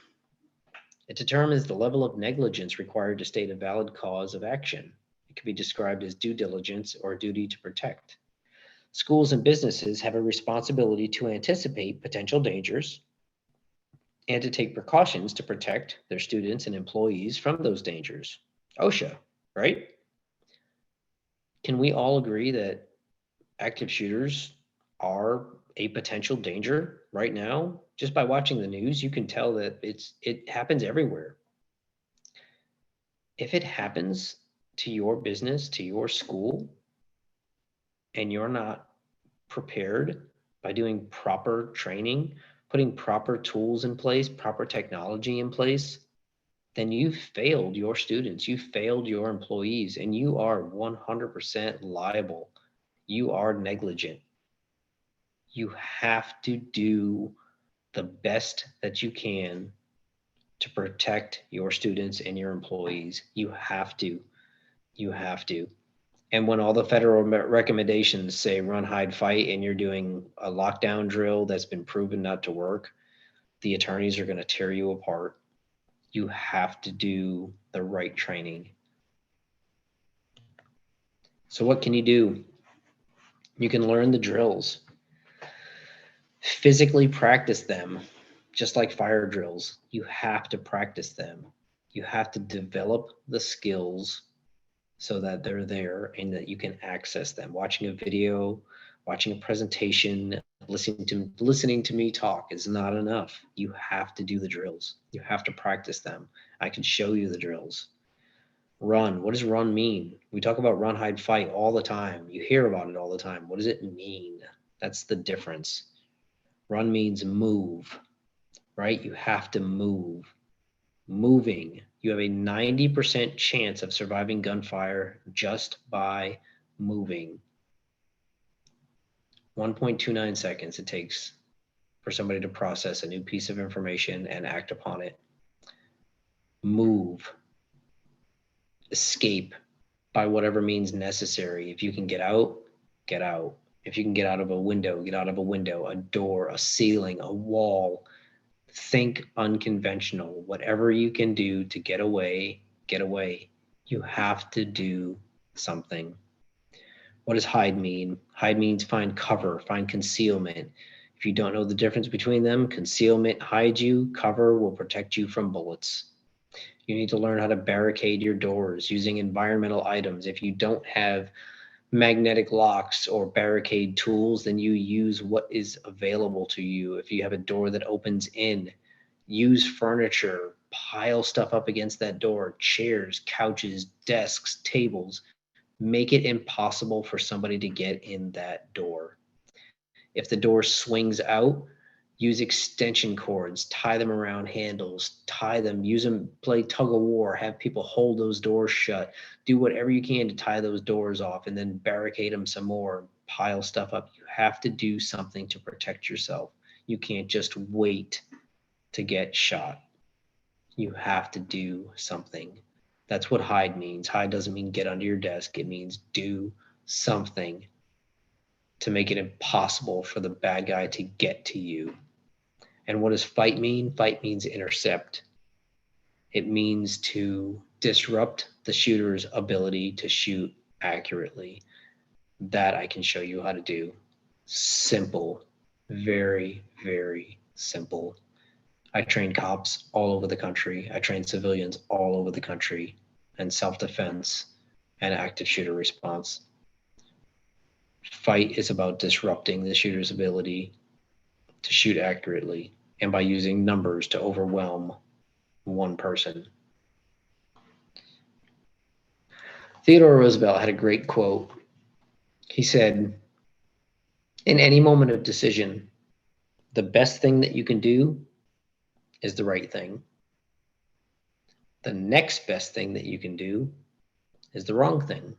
It determines the level of negligence required to state a valid cause of action. It can be described as due diligence or duty to protect. Schools and businesses have a responsibility to anticipate potential dangers and to take precautions to protect their students and employees from those dangers. OSHA, right? Can we all agree that active shooters are a potential danger right now? Just by watching the news, you can tell that it happens everywhere. If it happens to your business, to your school, and you're not prepared by doing proper training, putting proper tools in place, proper technology in place, then you failed your students, you failed your employees, and you are 100% liable. You are negligent. You have to do the best that you can to protect your students and your employees. You have to. You have to. And when all the federal recommendations say run, hide, fight, and you're doing a lockdown drill that's been proven not to work, the attorneys are going to tear you apart. You have to do the right training. So what can you do? You can learn the drills, physically practice them, just like fire drills. You have to practice them. You have to develop the skills so that they're there and that you can access them. Watching a video, watching a presentation, listening to me talk is not enough. You have to do the drills. You have to practice them. I can show you the drills. Run. What does run mean? We talk about run, hide, fight all the time. You hear about it all the time. What does it mean? That's the difference. Run means move, right? You have to move. Moving. You have a 90% chance of surviving gunfire just by moving. 1.29 seconds it takes for somebody to process a new piece of information and act upon it. Move. Escape by whatever means necessary. If you can get out, get out. If you can get out of a window, get out of a window, a door, a ceiling, a wall. Think unconventional. Whatever you can do to get away, get away. You have to do something. What does hide mean? Hide means find cover, find concealment. If you don't know the difference between them, concealment hides you, cover will protect you from bullets. You need to learn how to barricade your doors using environmental items. If you don't have magnetic locks or barricade tools, then you use what is available to you. If you have a door that opens in, use furniture, pile stuff up against that door, chairs, couches, desks, tables. Make it impossible for somebody to get in that door. If the door swings out, use extension cords, tie them around handles, tie them, use them, play tug of war, have people hold those doors shut, do whatever you can to tie those doors off and then barricade them some more, pile stuff up. You have to do something to protect yourself. You can't just wait to get shot. You have to do something. That's what hide means. Hide doesn't mean get under your desk. It means do something to make it impossible for the bad guy to get to you. And what does fight mean? Fight means intercept. It means to disrupt the shooter's ability to shoot accurately. That I can show you how to do. Simple, very, very simple. I train cops all over the country. I train civilians all over the country in self-defense and active shooter response. Fight is about disrupting the shooter's ability to shoot accurately and by using numbers to overwhelm one person. Theodore Roosevelt had a great quote. He said, in any moment of decision, the best thing that you can do is the right thing. The next best thing that you can do is the wrong thing.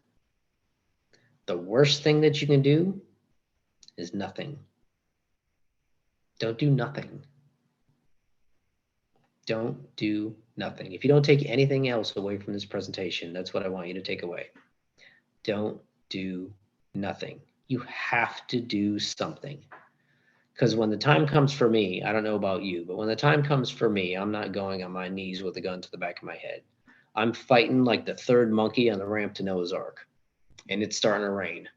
The worst thing that you can do is nothing. Don't do nothing. Don't do nothing. If you don't take anything else away from this presentation, that's what I want you to take away. Don't do nothing. You have to do something. Because when the time comes for me, I don't know about you, but when the time comes for me, I'm not going on my knees with a gun to the back of my head. I'm fighting like the third monkey on the ramp to Noah's Ark, and it's starting to rain.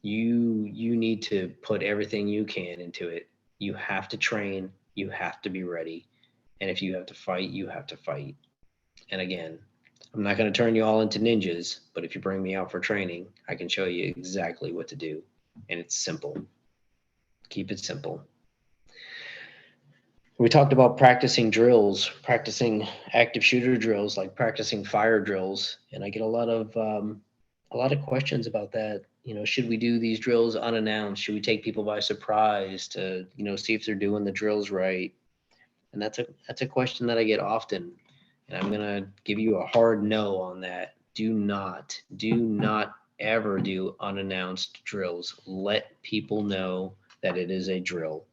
You need to put everything you can into it. You have to train, you have to be ready. And if you have to fight, you have to fight. And again, I'm not going to turn you all into ninjas, but if you bring me out for training, I can show you exactly what to do. And it's simple. Keep it simple. We talked about practicing drills, practicing active shooter drills, like practicing fire drills, and I get a lot of questions about that. You know, should we do these drills unannounced? Should we take people by surprise to, see if they're doing the drills right? And that's a question that I get often, and I'm gonna give you a hard no on that. Do not ever do unannounced drills. Let people know that it is a drill.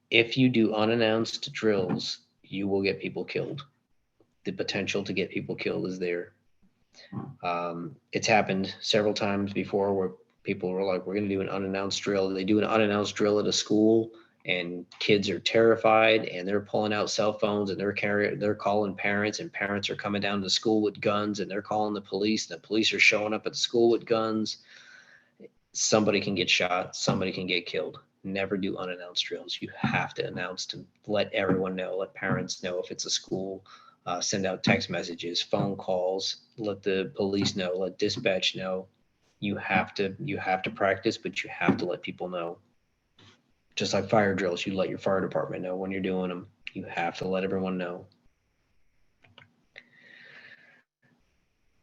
If you do unannounced drills, you will get people killed. The potential to get people killed is there. It's happened several times before where people were like, we're going to do an unannounced drill. They do an unannounced drill at a school and kids are terrified and they're pulling out cell phones and they're calling parents, and parents are coming down to school with guns and they're calling the police, and the police are showing up at the school with guns. Somebody can get shot, somebody can get killed. Never do unannounced drills. You have to announce to let everyone know, let parents know if it's a school, send out text messages, phone calls, let the police know, let dispatch know. You have to practice, but you have to let people know. Just like fire drills, you let your fire department know when you're doing them. You have to let everyone know.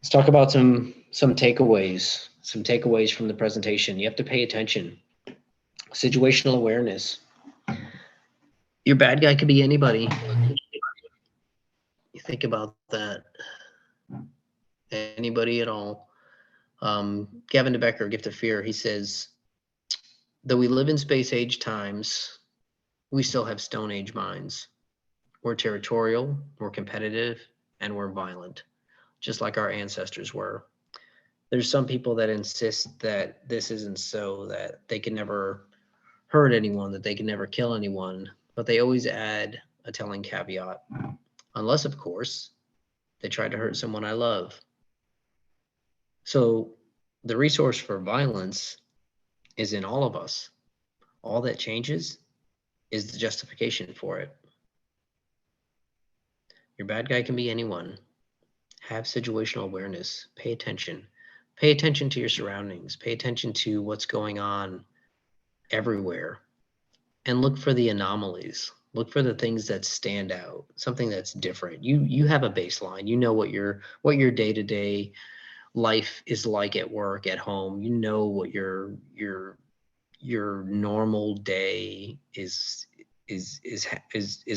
Let's talk about some takeaways. Some takeaways from the presentation. You have to pay attention. Situational awareness. Your bad guy could be anybody. You think about that. Anybody at all. Gavin de Becker, Gift of Fear, he says, though we live in space age times, we still have Stone Age minds. We're territorial, we're competitive, and we're violent, just like our ancestors were. There's some people that insist that this isn't so, that they can never hurt anyone, that they can never kill anyone, but they always add a telling caveat. Unless, of course, they tried to hurt someone I love. So the resource for violence is in all of us. All that changes is the justification for it. Your bad guy can be anyone. Have situational awareness. Pay attention. Pay attention to your surroundings. Pay attention to what's going on everywhere. And look for the anomalies. Look for the things that stand out, something that's different. You have a baseline. You know what your day-to-day life is like at work, at home. You know what your normal day is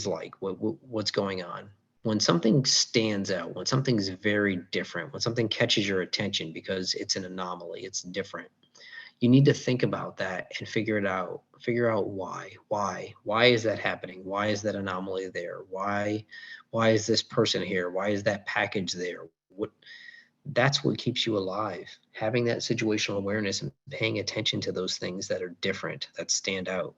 like, what's going on. When something stands out, when something's very different, when something catches your attention because it's an anomaly, it's different, you need to think about that and figure out why is that happening? Why is that anomaly there? Why is this person here? Why is that package there? That's what keeps you alive. Having that situational awareness and paying attention to those things that are different, that stand out,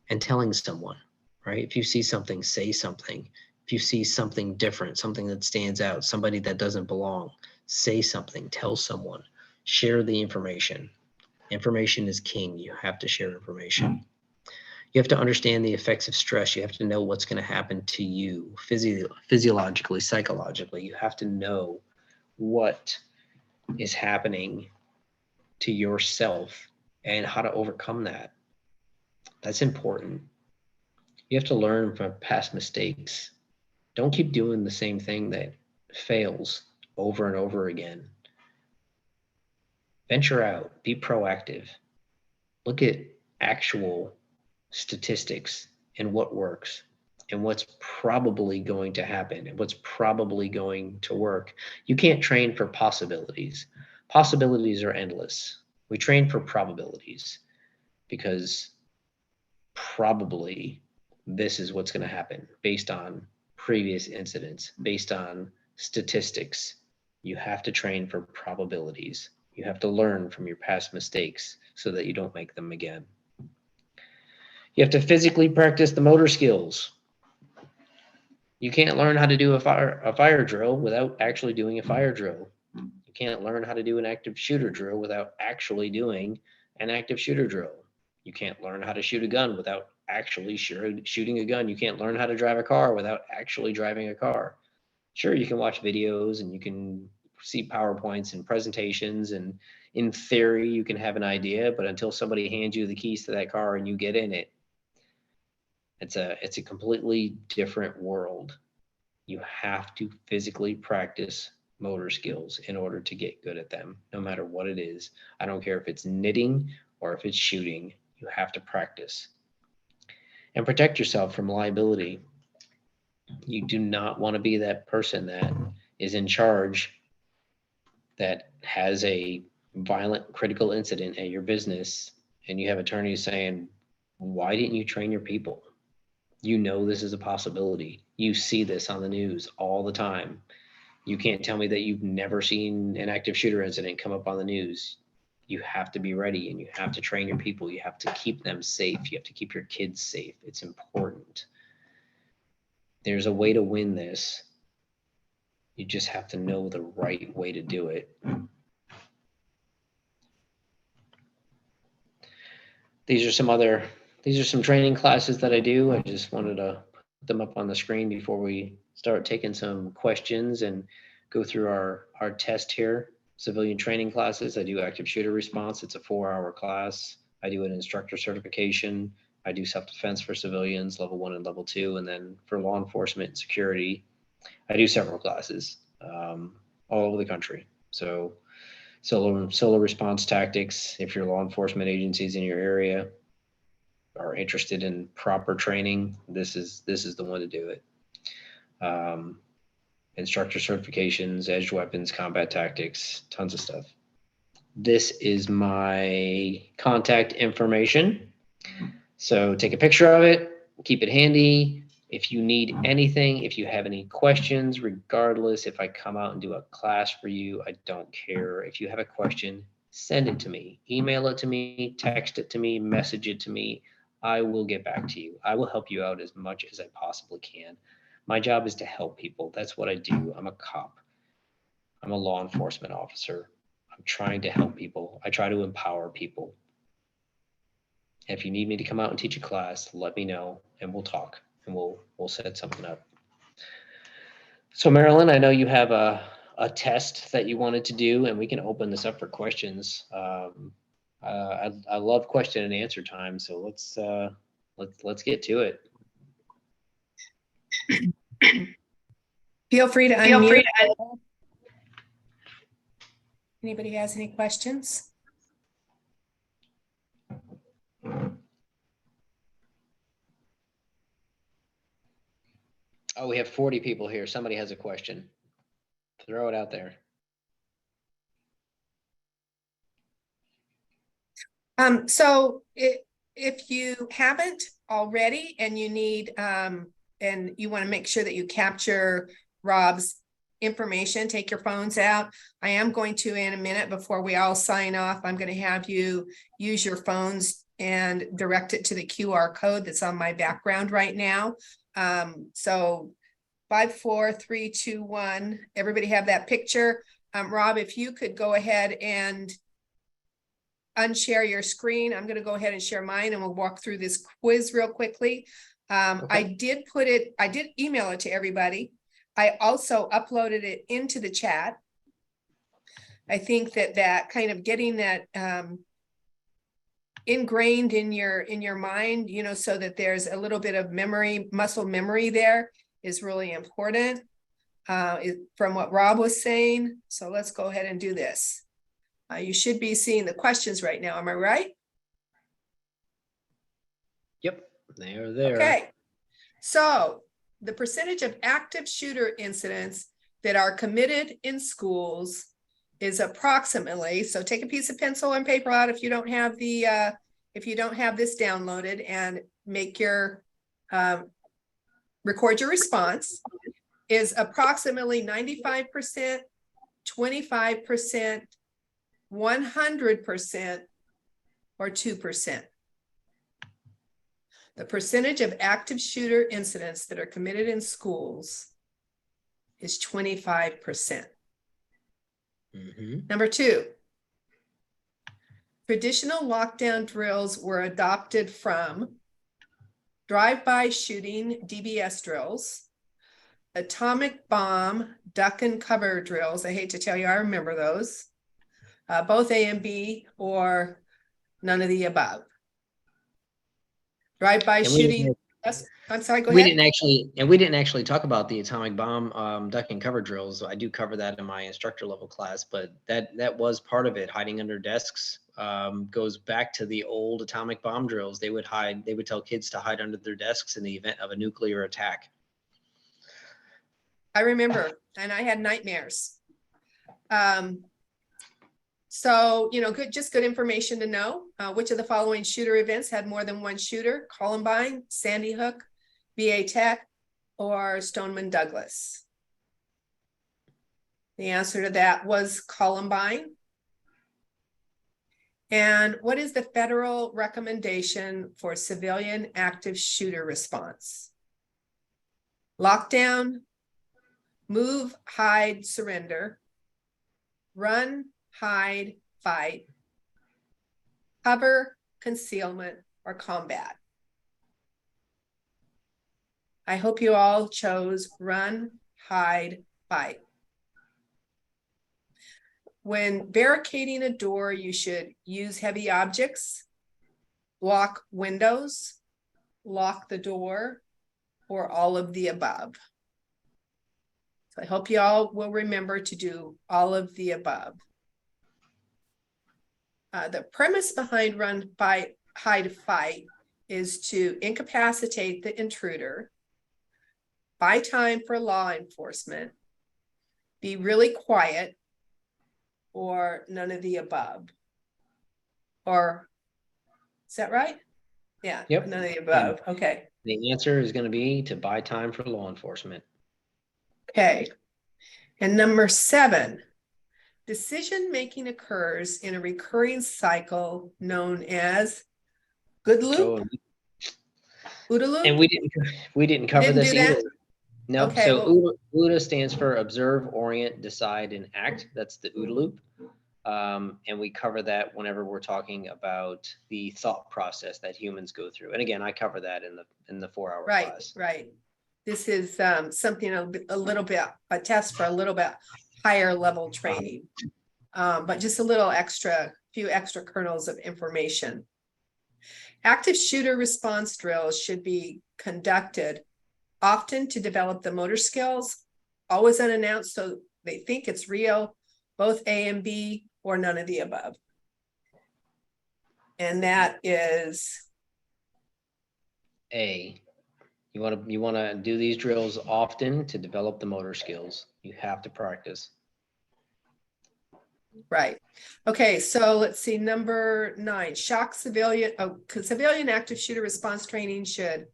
and telling someone, right? If you see something, say something. If you see something different, something that stands out, somebody that doesn't belong, say something, tell someone, share the information. Information is king. You have to share information. You have to understand the effects of stress. You have to know what's going to happen to you physiologically, psychologically. You have to know what is happening to yourself and how to overcome that. That's important. You have to learn from past mistakes. Don't keep doing the same thing that fails over and over again. Venture out, be proactive. Look at actual statistics and what works and what's probably going to happen and what's probably going to work. You can't train for possibilities. Possibilities are endless. We train for probabilities because probably this is what's going to happen based on previous incidents, based on statistics. You have to train for probabilities. You have to learn from your past mistakes so that you don't make them again. You have to physically practice the motor skills. You can't learn how to do a fire drill without actually doing a fire drill. You can't learn how to do an active shooter drill without actually doing an active shooter drill. You can't learn how to shoot a gun without actually shooting a gun. You can't learn how to drive a car without actually driving a car. Sure, you can watch videos and you can see PowerPoints and presentations, and in theory, you can have an idea, but until somebody hands you the keys to that car and you get in it, it's a completely different world. You have to physically practice motor skills in order to get good at them, no matter what it is. I don't care if it's knitting or if it's shooting, you have to practice. And protect yourself from liability. You do not want to be that person that is in charge that has a violent critical incident at your business and you have attorneys saying, why didn't you train your people? You know this is a possibility. You see this on the news all the time. You can't tell me that you've never seen an active shooter incident come up on the news. You have to be ready and you have to train your people. You have to keep them safe. You have to keep your kids safe. It's important. There's a way to win this. You just have to know the right way to do it. These are some training classes that I do. I just wanted to put them up on the screen before we start taking some questions and go through our test here. Civilian training classes. I do active shooter response. It's a 4-hour class. I do an instructor certification. I do self-defense for civilians, level 1 and level 2. And then for law enforcement and security, I do several classes all over the country. So solo response tactics, if your law enforcement agencies in your area are interested in proper training, this is the one to do it. Instructor certifications, edged weapons, combat tactics, tons of stuff. This is my contact information. So take a picture of it, keep it handy. If you need anything, if you have any questions, regardless if I come out and do a class for you, I don't care. If you have a question, send it to me, email it to me, text it to me, message it to me. I will get back to you. I will help you out as much as I possibly can. My job is to help people. That's what I do. I'm a cop. I'm a law enforcement officer. I'm trying to help people. I try to empower people. If you need me to come out and teach a class, let me know and we'll talk and we'll set something up. So Marilyn, I know you have a test that you wanted to do, and we can open this up for questions. I love question and answer time, so let's get to it. Feel free to unmute. Anybody has any questions? Oh, we have 40 people here. Somebody has a question. Throw it out there. So if you haven't already and you need, and you want to make sure that you capture Rob's information, take your phones out. I am going to, in a minute before we all sign off, I'm going to have you use your phones and direct it to the QR code that's on my background right now. So 5, 4, 3, 2, 1. Everybody have that picture. Rob, if you could go ahead and unshare your screen. I'm going to go ahead and share mine and we'll walk through this quiz real quickly. Okay. I did email it to everybody. I also uploaded it into the chat. I think that kind of getting that ingrained in your mind, you know, so that there's a little bit of memory, muscle memory there is really important from what Rob was saying. So let's go ahead and do this. You should be seeing the questions right now. Am I right? Yep, they are there. Okay. So the percentage of active shooter incidents that are committed in schools is approximately, so take a piece of pencil and paper out if you don't have the, if you don't have this downloaded, and make your, record your response, is approximately 95%, 25%, 100%, or 2%. The percentage of active shooter incidents that are committed in schools is 25%. Mm-hmm. Number 2, Traditional lockdown drills were adopted from drive-by shooting DBS drills, atomic bomb duck and cover drills. I hate to tell you, I remember those. Both A and B, or none of the above. Drive-by And shooting. Yes, I'm sorry, go we ahead. didn't actually talk about the atomic bomb duck and cover drills. I do cover that in my instructor level class, but that was part of it. Hiding under desks goes back to the old atomic bomb drills. They would tell kids to hide under their desks in the event of a nuclear attack. I remember, and I had nightmares. So, just good information to know. Which of the following shooter events had more than one shooter? Columbine, Sandy Hook, VA Tech, or Stoneman Douglas? The answer to that was Columbine. And what is the federal recommendation for civilian active shooter response? Lockdown, move, hide, surrender, run, hide, fight, cover, concealment, or combat. I hope you all chose run, hide, fight. When barricading a door, you should use heavy objects, block windows, lock the door, or all of the above. So I hope you all will remember to do all of the above. The premise behind run, fight, hide, fight is to incapacitate the intruder, buy time for law enforcement, be really quiet, or none of the above. Or is that right? Yeah, Yep. none of the above. Okay. The answer is going to be to buy time for law enforcement. Okay. And number 7, decision-making occurs in a recurring cycle known as good loop, OODA loop. And we didn't cover this do that? either. No, Okay, so well- OODA stands for observe, orient, decide, and act. That's the OODA loop. And we cover that whenever we're talking about the thought process that humans go through. And again, I cover that in the 4-hour class. Right. This is something a little bit, a test for a little bit higher level training, but just a few extra kernels of information. Active shooter response drills should be conducted often to develop the motor skills, always unannounced so they think it's real, both A and B, or none of the above. And that is A. You want to do these drills often to develop the motor skills. You have to practice. right. Okay, so let's see, number 9, civilian active shooter response training should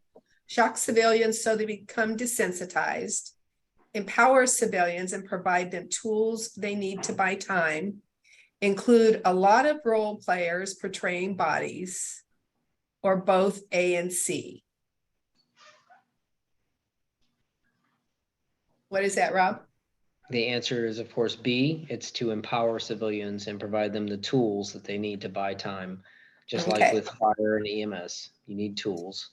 shock civilians so they become desensitized, empower civilians and provide them tools they need to buy time, include a lot of role players portraying bodies, or both A and C. What is that, Rob? The answer is, of course, B. It's to empower civilians and provide them the tools that they need to buy time. Just like with fire and EMS, you need tools.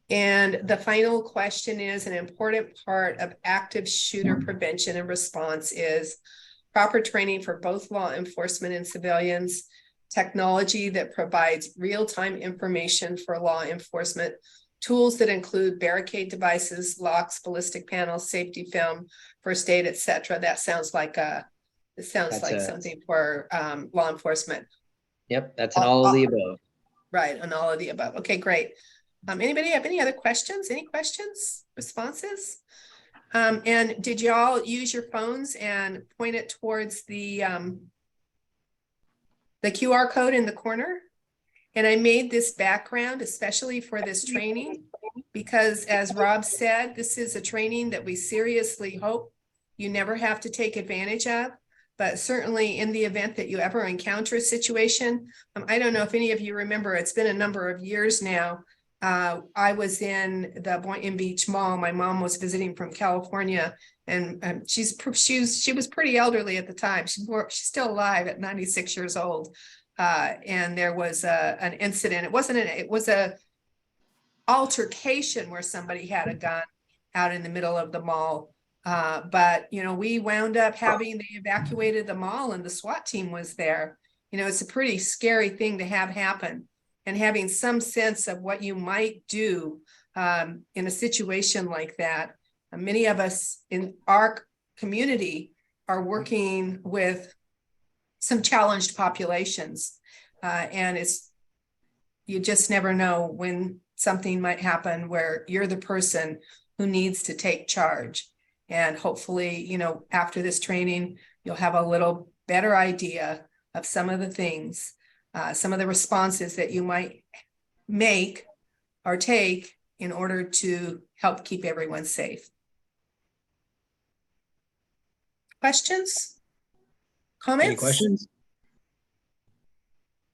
And the final question is, an important part of active shooter prevention and response is proper training for both law enforcement and civilians, technology that provides real-time information for law enforcement, tools that include barricade devices, locks, ballistic panels, safety film, first aid, etc. That sounds like something for law enforcement. Yep, that's an all of the above. Right, and all of the above. Okay, great. Anybody have any other questions? Any questions, responses? And did y'all use your phones and point it towards the QR code in the corner? And I made this background especially for this training because, as Rob said, this is a training that we seriously hope you never have to take advantage of. But certainly in the event that you ever encounter a situation, I don't know if any of you remember, it's been a number of years now. I was in the Boynton Beach Mall. My mom was visiting from California, and she was pretty elderly at the time. She's still alive at 96 years old. And there was an incident. It was a altercation where somebody had a gun out in the middle of the mall. But we wound up they evacuated the mall and the SWAT team was there. It's a pretty scary thing to have happen, and having some sense of what you might do in a situation like that. Many of us in our community are working with some challenged populations, and you just never know when something might happen where you're the person who needs to take charge. And hopefully, after this training, you'll have a little better idea of some of the things, some of the responses that you might make or take in order to help keep everyone safe. Questions? Comments? Any questions?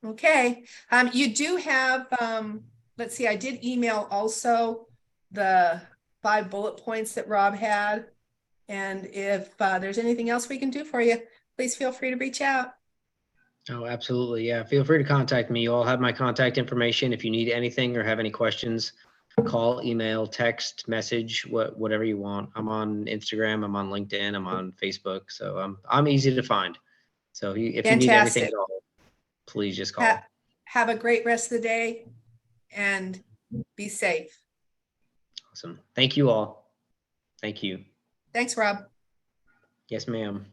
Okay. You do have, let's see, I did email also the 5 bullet points that Rob had. And if there's anything else we can do for you, please feel free to reach out. Oh, absolutely. Yeah. Feel free to contact me. You all have my contact information. If you need anything or have any questions, call, email, text, message, whatever you want. I'm on Instagram. I'm on LinkedIn. I'm on Facebook. So I'm easy to find. So if you need anything Fantastic. at all, please just call. Have a great rest of the day and be safe. Awesome. Thank you all. Thank you. Thanks, Rob. Yes, ma'am.